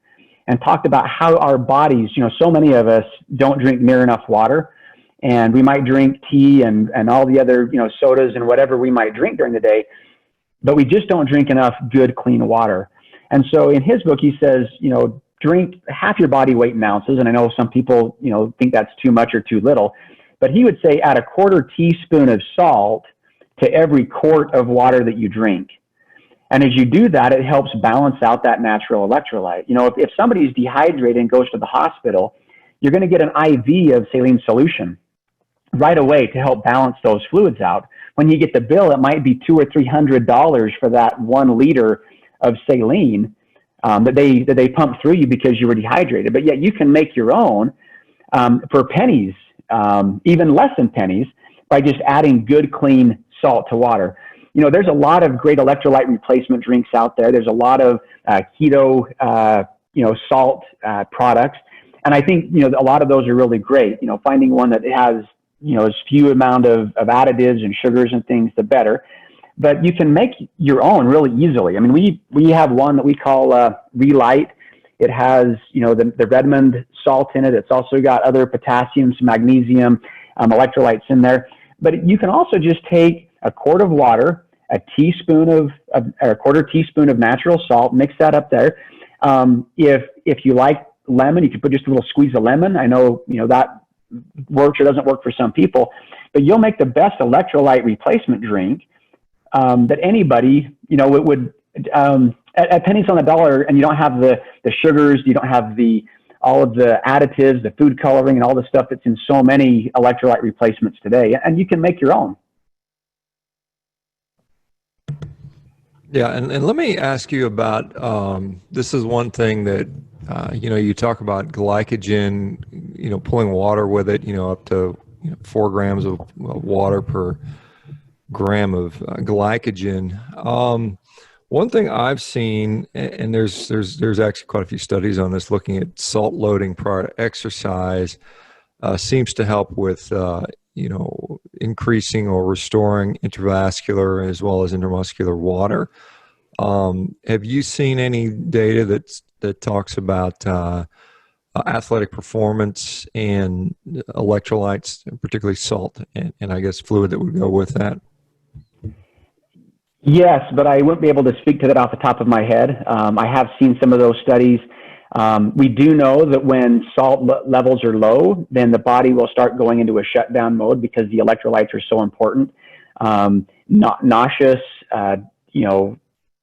And talked about how our bodies, so many of us don't drink near enough water. And we might drink tea and all the other, sodas and whatever we might drink during the day, but we just don't drink enough good, clean water. And so in his book, he says, drink half your body weight in ounces. And I know some people, think that's too much or too little, but he would say add a quarter teaspoon of salt to every quart of water that you drink. And as you do that, it helps balance out that natural electrolyte. If somebody's dehydrated and goes to the hospital, you're going to get an IV of saline solution right away to help balance those fluids out. When you get the bill, it might be $200 or $300 for that 1 liter of saline that they pump through you because you were dehydrated. But yet you can make your own for pennies, even less than pennies, by just adding good, clean salt to water. There's a lot of great electrolyte replacement drinks out there. There's a lot of keto, salt products. And I think, a lot of those are really great. Finding one that has, as few amount of additives and sugars and things, the better. But you can make your own really easily. I mean, we have one that we call Relight. It has, the Redmond salt in it. It's also got other potassium, magnesium, electrolytes in there. But you can also just take a quart of water, a quarter teaspoon of natural salt, mix that up there. If you like lemon, you can put just a little squeeze of lemon. I know, that works or doesn't work for some people, but you'll make the best electrolyte replacement drink that anybody, would at pennies on the dollar, and you don't have the sugars, you don't have all of the additives, the food coloring, and all the stuff that's in so many electrolyte replacements today, and you can make your own. Yeah, and let me ask you about this is one thing that you talk about glycogen, pulling water with it, up to 4 grams of water per gram of glycogen. One thing I've seen, and there's actually quite a few studies on this, looking at salt loading prior to exercise, seems to help with increasing or restoring intravascular as well as intramuscular water. Have you seen any data that talks about athletic performance and electrolytes, particularly salt and I guess fluid that would go with that? Yes, but I wouldn't be able to speak to that off the top of my head. I have seen some of those studies. We do know that when salt levels are low, then the body will start going into a shutdown mode because the electrolytes are so important. Nauseous,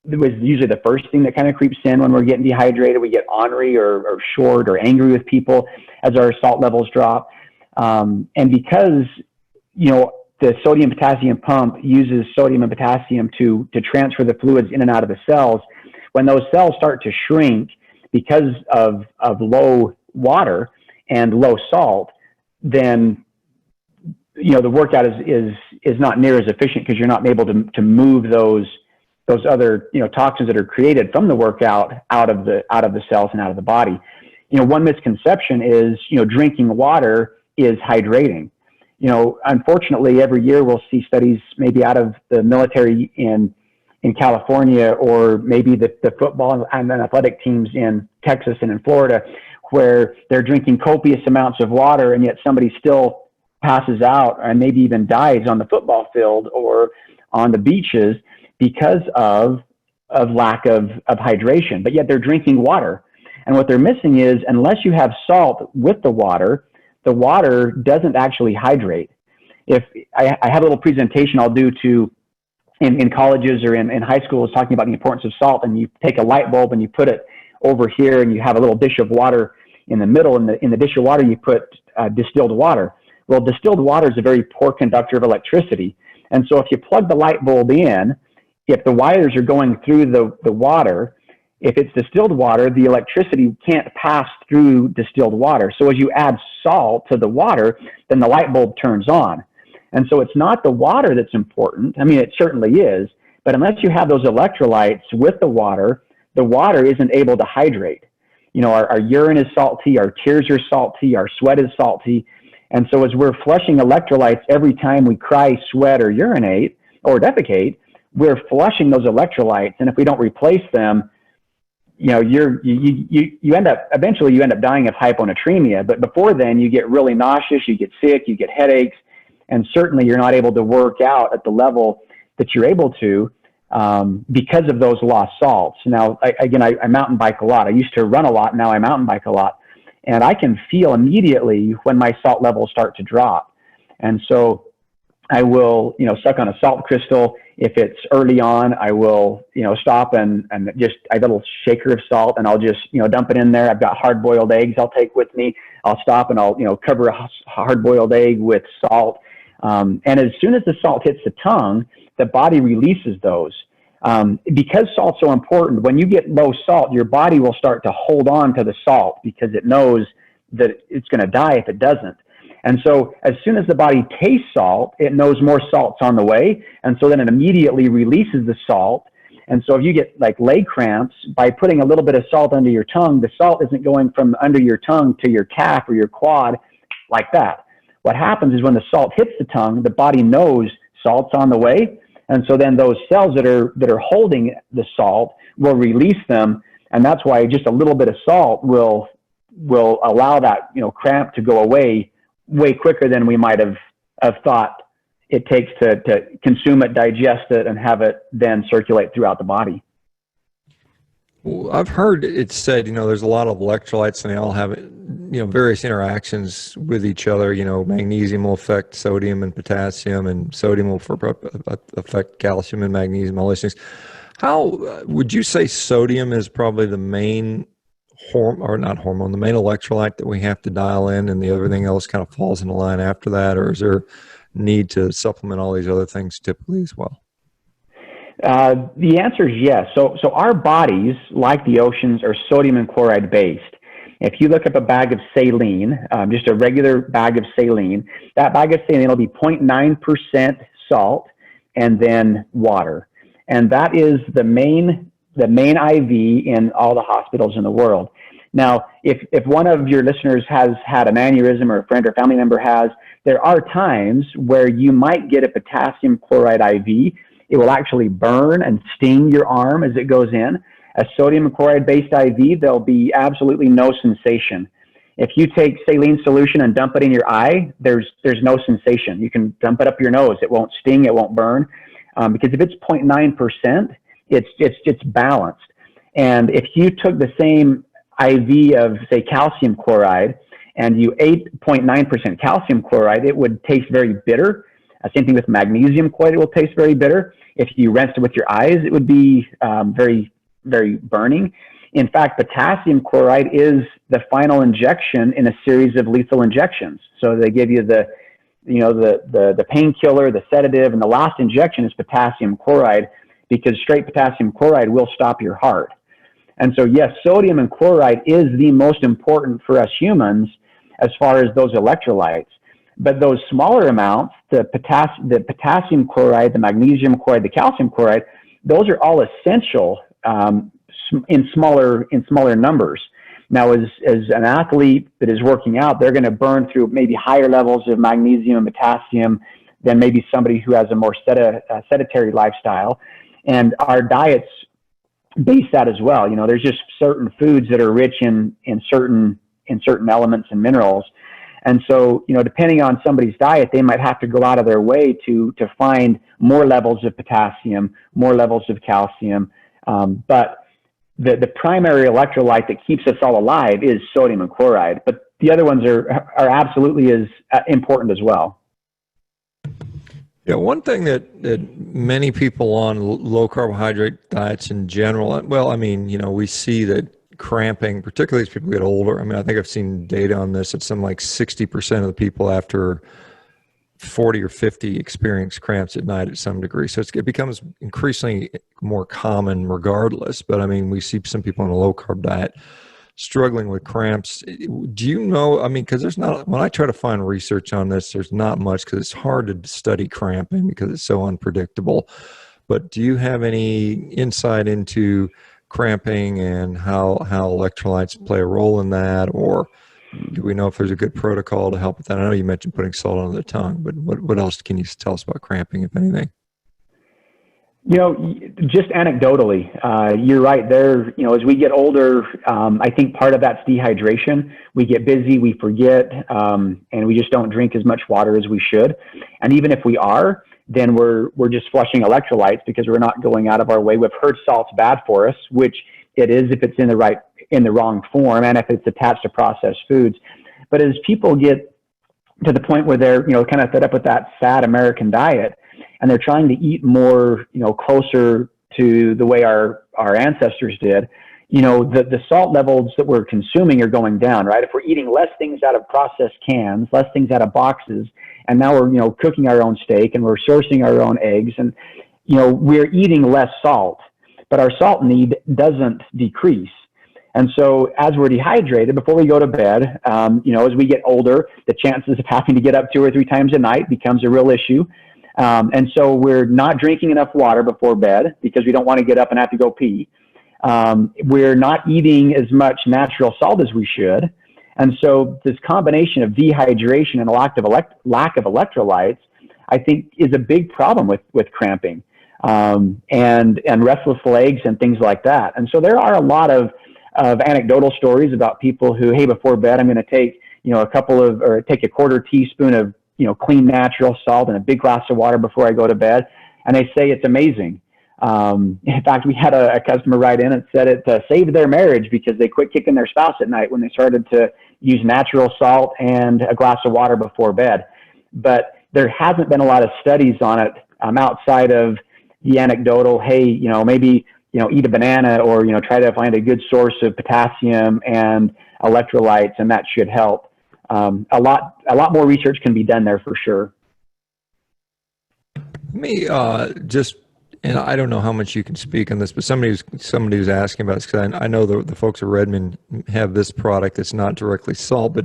it was usually the first thing that kind of creeps in when we're getting dehydrated. We get ornery or short or angry with people as our salt levels drop. And because the sodium potassium pump uses sodium and potassium to transfer the fluids in and out of the cells. When those cells start to shrink because of low water and low salt, then the workout is not near as efficient because you're not able to move those other toxins that are created from the workout out of the cells and out of the body. One misconception is drinking water is hydrating. Unfortunately, every year we'll see studies maybe out of the military in California, or maybe the football and athletic teams in Texas and in Florida, where they're drinking copious amounts of water, and yet somebody still passes out and maybe even dies on the football field or on the beaches because of lack of hydration. But yet they're drinking water. And what they're missing is, unless you have salt with the water doesn't actually hydrate. If I have a little presentation I'll do in colleges or in high schools talking about the importance of salt, and you take a light bulb and you put it over here, and you have a little dish of water in the middle. In the dish of water, you put distilled water. Well, distilled water is a very poor conductor of electricity. And so if you plug the light bulb in, if the wires are going through the water, if it's distilled water, the electricity can't pass through distilled water. So as you add salt to the water, then the light bulb turns on. And so it's not the water that's important. I mean, it certainly is. But unless you have those electrolytes with the water isn't able to hydrate. Our urine is salty, our tears are salty, our sweat is salty. And so as we're flushing electrolytes every time we cry, sweat, or urinate, or defecate, we're flushing those electrolytes. And if we don't replace them, you end up dying of hyponatremia. But before then, you get really nauseous, you get sick, you get headaches, and certainly you're not able to work out at the level that you're able to because of those lost salts. Now, I mountain bike a lot. I used to run a lot. Now I mountain bike a lot. And I can feel immediately when my salt levels start to drop. And so I will, suck on a salt crystal. If it's early on, I will, stop and just, I have a little shaker of salt, and I'll just, dump it in there. I've got hard-boiled eggs I'll take with me. I'll stop and I'll, cover a hard-boiled egg with salt. And as soon as the salt hits the tongue, the body releases those. Because salt's so important, when you get low salt, your body will start to hold on to the salt because it knows that it's going to die if it doesn't. And so as soon as the body tastes salt, it knows more salt's on the way. And so then it immediately releases the salt. And so if you get like leg cramps, by putting a little bit of salt under your tongue, the salt isn't going from under your tongue to your calf or your quad like that. What happens is when the salt hits the tongue, the body knows salt's on the way. And so then those cells that are holding the salt will release them. And that's why just a little bit of salt will allow that, cramp to go away way quicker than we might have thought it takes to consume it, digest it, and have it then circulate throughout the body. Well, I've heard it said, there's a lot of electrolytes and they all have, various interactions with each other. Magnesium will affect sodium and potassium, and sodium will affect calcium and magnesium, all these things. How would you say sodium is probably the main the main electrolyte that we have to dial in, and everything else kind of falls into line after that? Or is there need to supplement all these other things typically as well? The answer is yes. So our bodies, like the oceans, are sodium and chloride based. If you look up a bag of saline, just a regular bag of saline, that bag of saline will be 0.9% salt and then water. And that is the main IV in all the hospitals in the world. Now, if one of your listeners has had an aneurysm, or a friend or family member has, there are times where you might get a potassium chloride IV. It will actually burn and sting your arm as it goes in. A sodium chloride based IV, there'll be absolutely no sensation. If you take saline solution and dump it in your eye, there's no sensation. You can dump it up your nose. It won't sting. It won't burn. Because if it's 0.9%, it's balanced. And if you took the same IV of, say, calcium chloride, and you ate 0.9% calcium chloride, it would taste very bitter. Same thing with magnesium chloride, it will taste very bitter. If you rinsed it with your eyes, it would be very, very burning. In fact, potassium chloride is the final injection in a series of lethal injections. So they give you the the painkiller, the sedative, and the last injection is potassium chloride, because straight potassium chloride will stop your heart. And so, yes, sodium and chloride is the most important for us humans as far as those electrolytes. But those smaller amounts, the potassium chloride, the magnesium chloride, the calcium chloride, those are all essential in smaller numbers. Now, as an athlete that is working out, they're going to burn through maybe higher levels of magnesium and potassium than maybe somebody who has a more sedentary lifestyle. And our diets base that as well. There's just certain foods that are rich in certain elements and minerals. And so, depending on somebody's diet, they might have to go out of their way to find more levels of potassium, more levels of calcium. But the primary electrolyte that keeps us all alive is sodium and chloride. But the other ones are absolutely as important as well. Yeah, one thing that many people on low carbohydrate diets in general, well, I mean, we see that cramping, particularly as people get older. I mean, I think I've seen data on this. It's something like 60% of the people after 40 or 50 experience cramps at night at some degree. So it becomes increasingly more common regardless. But I mean, we see some people on a low carb diet struggling with cramps. Do you know, I mean, because there's not, when I try to find research on this, there's not much, because it's hard to study cramping because it's so unpredictable. But do you have any insight into cramping and how electrolytes play a role in that? Or do we know if there's a good protocol to help with that? I know you mentioned putting salt on the tongue, but what else can you tell us about cramping, if anything? Just anecdotally, you're right there. As we get older, I think part of that's dehydration. We get busy, we forget, and we just don't drink as much water as we should. And even if we are, then we're just flushing electrolytes because we're not going out of our way. We've heard salt's bad for us, which it is if it's in the wrong form and if it's attached to processed foods. But as people get to the point where they're kind of fed up with that fad American diet, and they're trying to eat more closer to the way our ancestors did, the salt levels that we're consuming are going down, right? If we're eating less things out of processed cans, less things out of boxes, and now we're cooking our own steak and we're sourcing our own eggs, and we're eating less salt, but our salt need doesn't decrease. And so as we're dehydrated before we go to bed, as we get older, the chances of having to get up 2 or 3 times a night becomes a real issue. And so we're not drinking enough water before bed because we don't want to get up and have to go pee. We're not eating as much natural salt as we should. And so this combination of dehydration and a lack of electrolytes, I think, is a big problem with cramping, and restless legs and things like that. And so there are a lot of anecdotal stories about people who, hey, before bed, I'm going to take, take a quarter teaspoon of, clean natural salt and a big glass of water before I go to bed. And they say it's amazing. In fact, we had a customer write in and said it saved their marriage because they quit kicking their spouse at night when they started to use natural salt and a glass of water before bed. But there hasn't been a lot of studies on it outside of the anecdotal, hey, maybe, eat a banana or, try to find a good source of potassium and electrolytes, and that should help. A lot more research can be done there for sure. Let me and I don't know how much you can speak on this, but somebody who's asking about this, because I know the folks at Redmond have this product that's not directly salt,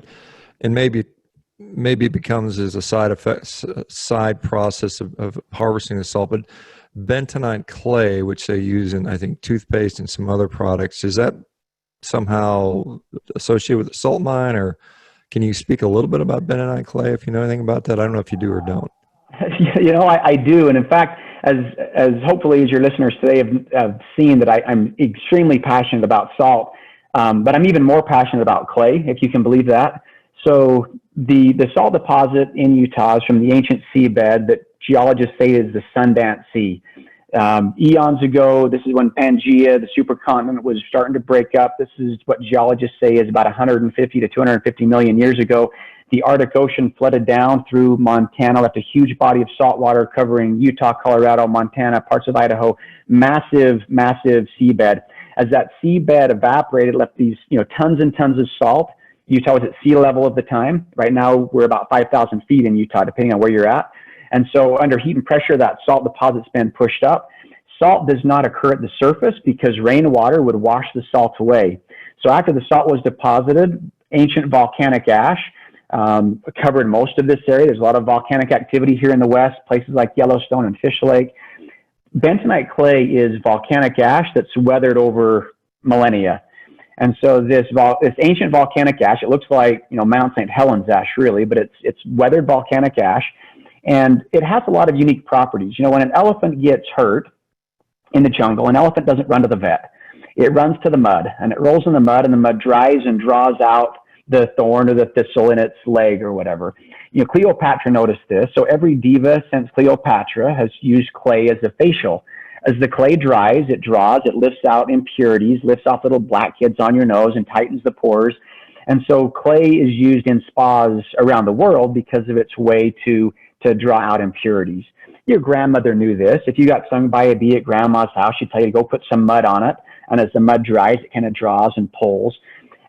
and maybe it becomes as a side process of harvesting the salt, but bentonite clay, which they use in, I think, toothpaste and some other products, is that somehow associated with the salt mine, or can you speak a little bit about bentonite clay if you know anything about that? I don't know if you do or don't. I do. And in fact, as hopefully as your listeners today have seen, that I'm extremely passionate about salt, but I'm even more passionate about clay, if you can believe that. So the salt deposit in Utah is from the ancient seabed that geologists say is the Sundance Sea. Eons ago, this is when Pangaea, the supercontinent, was starting to break up. This is what geologists say is about 150 to 250 million years ago. The Arctic Ocean flooded down through Montana, left a huge body of salt water covering Utah, Colorado, Montana, parts of Idaho, massive, massive seabed. As that seabed evaporated, left these, tons and tons of salt Utah was at sea level at the time. Right now, we're about 5,000 feet in Utah, depending on where you're at. And so under heat and pressure, that salt deposit's been pushed up. Salt does not occur at the surface because rainwater would wash the salt away. So after the salt was deposited, ancient volcanic ash covered most of this area. There's a lot of volcanic activity here in the West, places like Yellowstone and Fish Lake. Bentonite clay is volcanic ash that's weathered over millennia. And so this ancient volcanic ash, it looks like, Mount St. Helens ash really, but it's weathered volcanic ash. And it has a lot of unique properties. When an elephant gets hurt in the jungle, an elephant doesn't run to the vet. It runs to the mud, and it rolls in the mud, and the mud dries and draws out the thorn or the thistle in its leg or whatever. Cleopatra noticed this. So every diva since Cleopatra has used clay as a facial. As the clay dries, it draws, it lifts out impurities, lifts off little blackheads on your nose and tightens the pores. And so clay is used in spas around the world because of its way to draw out impurities. Your grandmother knew this. If you got stung by a bee at grandma's house, she'd tell you to go put some mud on it. And as the mud dries, it kind of draws and pulls.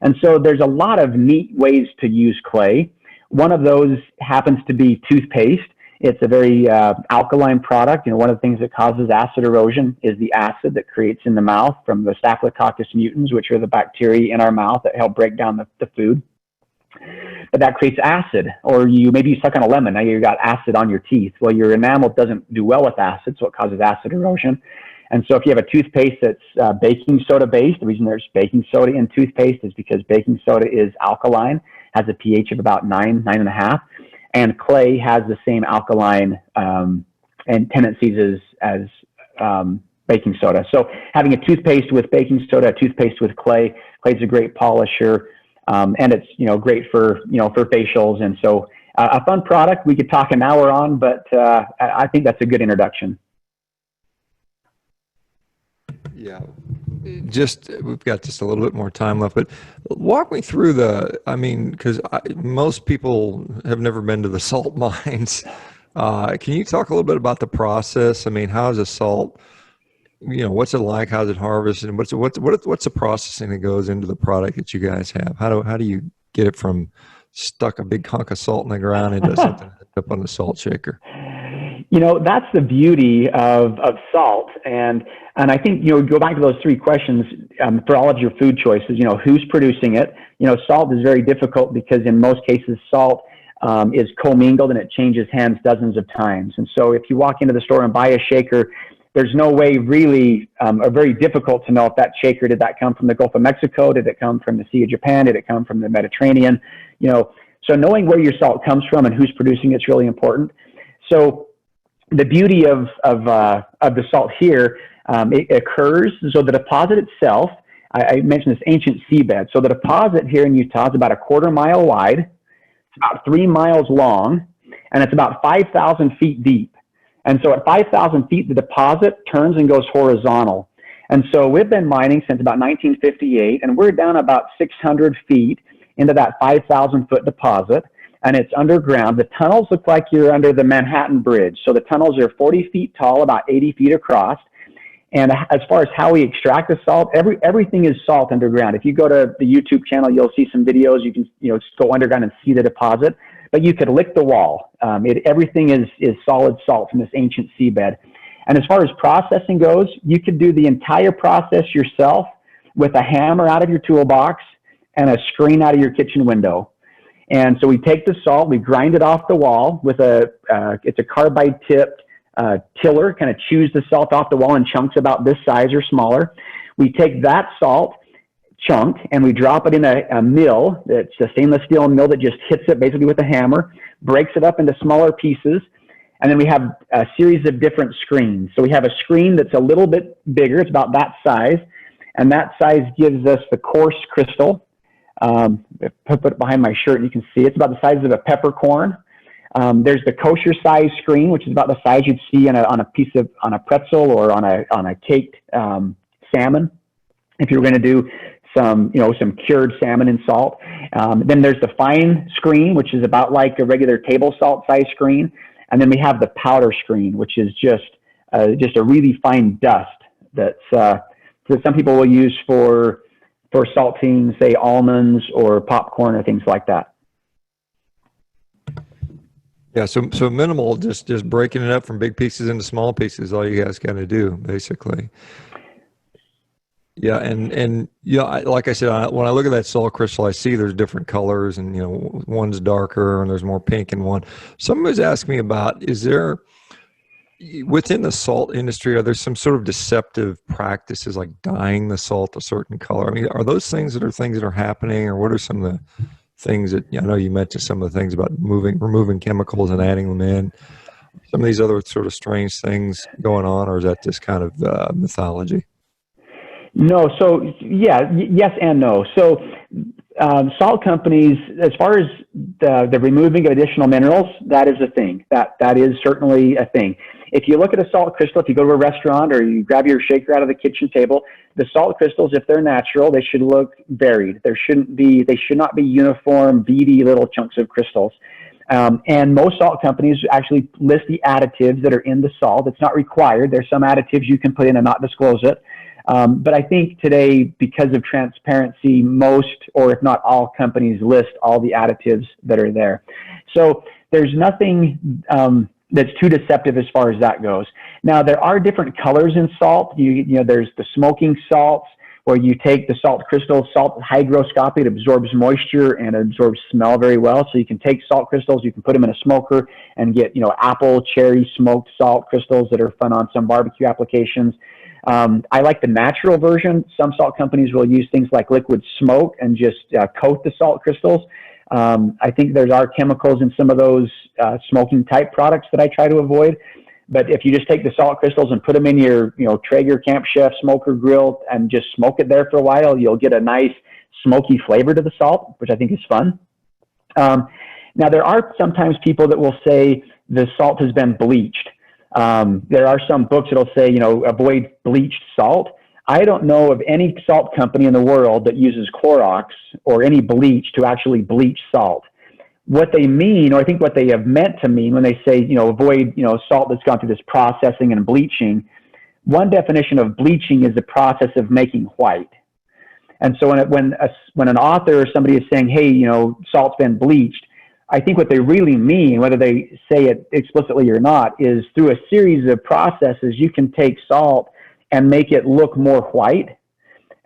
And so there's a lot of neat ways to use clay. One of those happens to be toothpaste. It's a very alkaline product. One of the things that causes acid erosion is the acid that creates in the mouth from the Staphylococcus mutans, which are the bacteria in our mouth that help break down the food. But that creates acid. Or maybe you suck on a lemon, now you've got acid on your teeth. Well, your enamel doesn't do well with acid, so it causes acid erosion. And so if you have a toothpaste that's baking soda based, the reason there's baking soda in toothpaste is because baking soda is alkaline, has a pH of about 9.5, and clay has the same alkaline and tendencies as baking soda. So having a toothpaste with baking soda, a toothpaste with clay, clay's a great polisher, and it's great for for facials. And so a fun product we could talk an hour on, but I think that's a good introduction. Yeah, we've got just a little bit more time left, but walk me through because most people have never been to the salt mines. Can you talk a little bit about the process? How is a salt, what's it like? How's it harvested? And what's the processing that goes into the product that you guys have? How do you get it from stuck a big hunk of salt in the ground into something up on the salt shaker? That's the beauty of salt. And I think, go back to those three questions for all of your food choices, who's producing it? Salt is very difficult because in most cases, salt is commingled and it changes hands dozens of times. And so if you walk into the store and buy a shaker, there's no way really, or very difficult to know if that shaker, did that come from the Gulf of Mexico? Did it come from the Sea of Japan? Did it come from the Mediterranean? So knowing where your salt comes from and who's producing it's really important. So the beauty of the salt here, it occurs, so the deposit itself, I mentioned this ancient seabed. So the deposit here in Utah is about a 1/4 mile wide, it's about 3 miles long, and it's about 5,000 feet deep. And so at 5,000 feet, the deposit turns and goes horizontal. And so we've been mining since about 1958, and we're down about 600 feet into that 5,000 foot deposit. And it's underground. The tunnels look like you're under the Manhattan Bridge. So the tunnels are 40 feet tall, about 80 feet across. And as far as how we extract the salt, everything is salt underground. If you go to the YouTube channel, you'll see some videos. You can just go underground and see the deposit. But you could lick the wall. Everything is solid salt from this ancient seabed. And as far as processing goes, you could do the entire process yourself with a hammer out of your toolbox and a screen out of your kitchen window. And so we take the salt, we grind it off the wall with it's a carbide tipped tiller, kind of chews the salt off the wall in chunks about this size or smaller. We take that salt chunk and we drop it in a mill. It's a stainless steel mill that just hits it basically with a hammer, breaks it up into smaller pieces. And then we have a series of different screens. So we have a screen that's a little bit bigger. It's about that size. And that size gives us the coarse crystal. Put it behind my shirt and you can see it's about the size of a peppercorn. There's the kosher size screen, which is about the size you'd see on a pretzel or on a caked salmon. If you were going to do some cured salmon in salt. Then there's the fine screen, which is about like a regular table salt size screen. And then we have the powder screen, which is just a really fine dust that some people will use for for salting, say, almonds or popcorn or things like that. Yeah, so minimal, just breaking it up from big pieces into small pieces. All you guys got to do, basically. Yeah, and yeah, like I said, when I look at that salt crystal, I see there's different colors, and one's darker, and there's more pink in one. Someone was asking me about, is there within the salt industry, are there some sort of deceptive practices like dyeing the salt a certain color? I mean, are those things that are happening, or what are some of the things that, I know you mentioned some of the things about removing chemicals and adding them in? Some of these other sort of strange things going on, or is that just kind of mythology? No, so yeah, yes and no. So salt companies, as far as the removing of additional minerals, that is a thing. That is certainly a thing. If you look at a salt crystal, if you go to a restaurant or you grab your shaker out of the kitchen table, the salt crystals, if they're natural, they should look varied. They should not be uniform, beady little chunks of crystals. And most salt companies actually list the additives that are in the salt. It's not required. There's some additives you can put in and not disclose it. But I think today, because of transparency, most, or if not all, companies list all the additives that are there. So there's nothing that's too deceptive as far as that goes. Now, there are different colors in salt. There's the smoking salts, where you take the salt crystals, salt hygroscopy, it absorbs moisture and absorbs smell very well. So you can take salt crystals, you can put them in a smoker and get, apple, cherry, smoked salt crystals that are fun on some barbecue applications. I like the natural version. Some salt companies will use things like liquid smoke and just coat the salt crystals. I think there are chemicals in some of those smoking type products that I try to avoid. But if you just take the salt crystals and put them in your, Traeger Camp Chef smoker grill and just smoke it there for a while, you'll get a nice smoky flavor to the salt, which I think is fun. Now, there are sometimes people that will say the salt has been bleached. There are some books that'll say, avoid bleached salt. I don't know of any salt company in the world that uses Clorox or any bleach to actually bleach salt. What they mean, or I think what they have meant to mean when they say, avoid, salt that's gone through this processing and bleaching. One definition of bleaching is the process of making white. And so when an author or somebody is saying, hey, salt's been bleached, I think what they really mean, whether they say it explicitly or not, is through a series of processes, you can take salt and make it look more white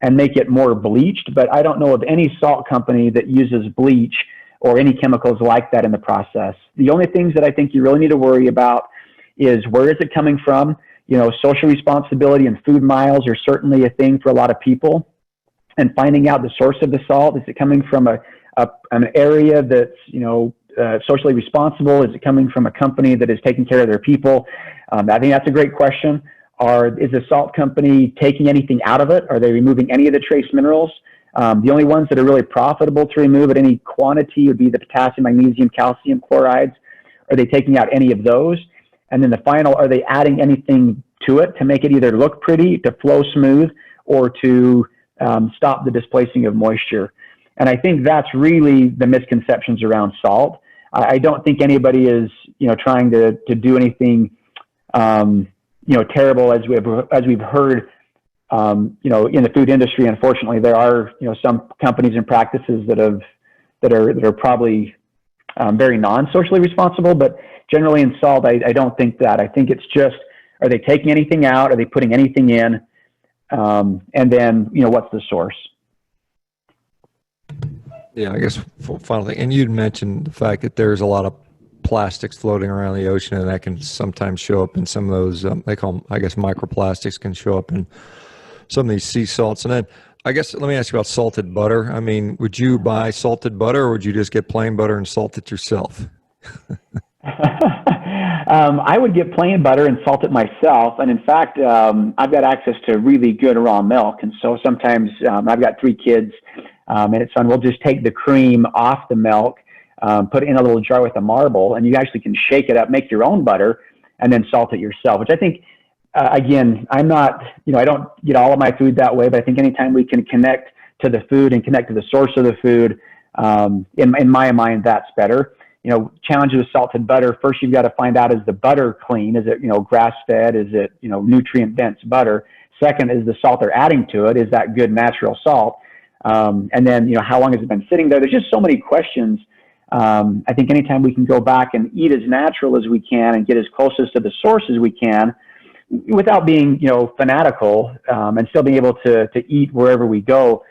and make it more bleached. But I don't know of any salt company that uses bleach or any chemicals like that in the process. The only things that I think you really need to worry about is where is it coming from? Social responsibility and food miles are certainly a thing for a lot of people. And finding out the source of the salt, is it coming from an area that's socially responsible? Is it coming from a company that is taking care of their people? I think that's a great question. Is the salt company taking anything out of it? Are they removing any of the trace minerals? The only ones that are really profitable to remove at any quantity would be the potassium, magnesium, calcium chlorides. Are they taking out any of those? And then the final, are they adding anything to it to make it either look pretty, to flow smooth, or to stop the displacing of moisture? And I think that's really the misconceptions around salt. I don't think anybody is, trying to do anything, terrible, as we've heard, in the food industry. Unfortunately, there are, some companies and practices that are probably very non-socially responsible. But generally in salt, I don't think that. I think it's just, are they taking anything out? Are they putting anything in? And then, what's the source? Yeah, I guess final thing, and you'd mentioned the fact that there's a lot of plastics floating around the ocean, and that can sometimes show up in some of those, they call them, I guess, microplastics can show up in some of these sea salts. And then I guess, let me ask you about salted butter. I mean, would you buy salted butter, or would you just get plain butter and salt it yourself? I would get plain butter and salt it myself. And in fact, I've got access to really good raw milk. And so sometimes I've got 3 kids, and it's fun. We'll just take the cream off the milk, put it in a little jar with a marble, and you actually can shake it up, make your own butter, and then salt it yourself, which I think, again, I'm not, I don't get all of my food that way, but I think anytime we can connect to the food and connect to the source of the food, in my mind, that's better. Challenges with salted butter. First, you've got to find out, is the butter clean? Is it, grass-fed? Is it, nutrient-dense butter? Second, is the salt they're adding to it, is that good natural salt? And then, how long has it been sitting there? There's just so many questions. I think anytime we can go back and eat as natural as we can and get as closest to the source as we can without being, fanatical, and still being able to eat wherever we go,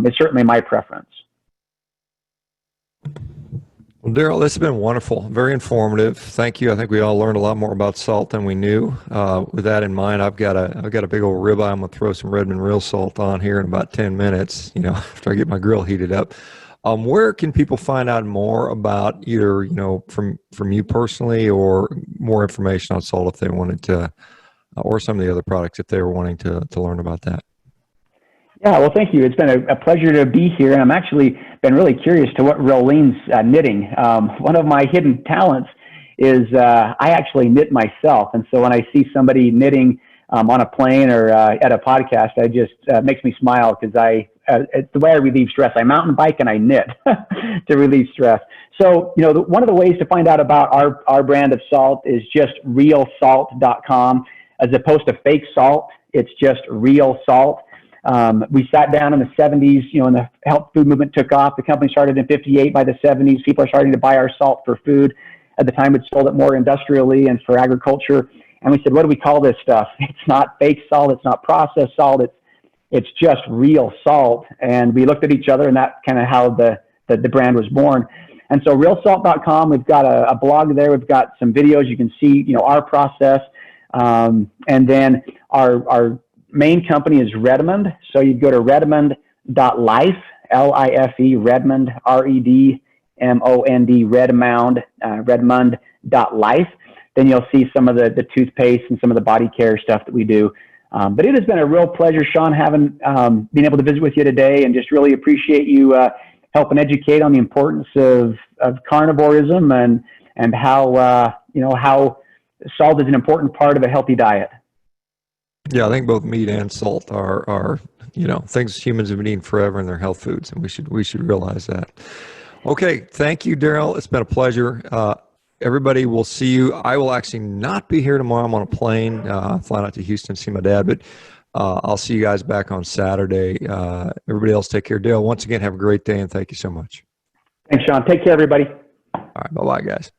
is certainly my preference. Well, Darryl, this has been wonderful, very informative. Thank you. I think we all learned a lot more about salt than we knew. With that in mind, I've got a big old ribeye. I'm gonna throw some Redmond real salt on here in about 10 minutes. After I get my grill heated up. Where can people find out more about either from you personally, or more information on salt if they wanted to, or some of the other products if they were wanting to learn about that? Yeah, well, thank you. It's been a pleasure to be here, and I'm actually been really curious to what Rolene's knitting. One of my hidden talents is I actually knit myself, and so when I see somebody knitting on a plane or at a podcast, I just makes me smile because it's the way I relieve stress. I mountain bike and I knit to relieve stress. So, one of the ways to find out about our brand of salt is just realsalt.com. As opposed to fake salt, it's just real salt. We sat down in the 70s, when the health food movement took off. The company started in 58. By the 70s, people are starting to buy our salt for food. At the time, it sold it more industrially and for agriculture. And we said, what do we call this stuff? It's not fake salt. It's not processed salt. It's just real salt. And we looked at each other, and that's kind of how the brand was born. And so realsalt.com, we've got a blog there. We've got some videos. You can see, our process. And then our main company is Redmond. So you go to redmond.life, L-I-F-E, Redmond, R-E-D-M-O-N-D, Redmond.life. Then you'll see some of the toothpaste and some of the body care stuff that we do. But it has been a real pleasure, Shawn, being able to visit with you today, and just really appreciate you helping educate on the importance of carnivorism and how salt is an important part of a healthy diet. Yeah, I think both meat and salt are things humans have been eating forever, and they're health foods, and we should realize that. Okay, thank you, Darryl. It's been a pleasure. Everybody, will see you. I will actually not be here tomorrow. I'm on a plane flying out to Houston to see my dad, but I'll see you guys back on Saturday. Everybody else, take care. Darryl, once again, have a great day, and thank you so much. Thanks, Shawn. Take care, everybody. All right, bye-bye, guys.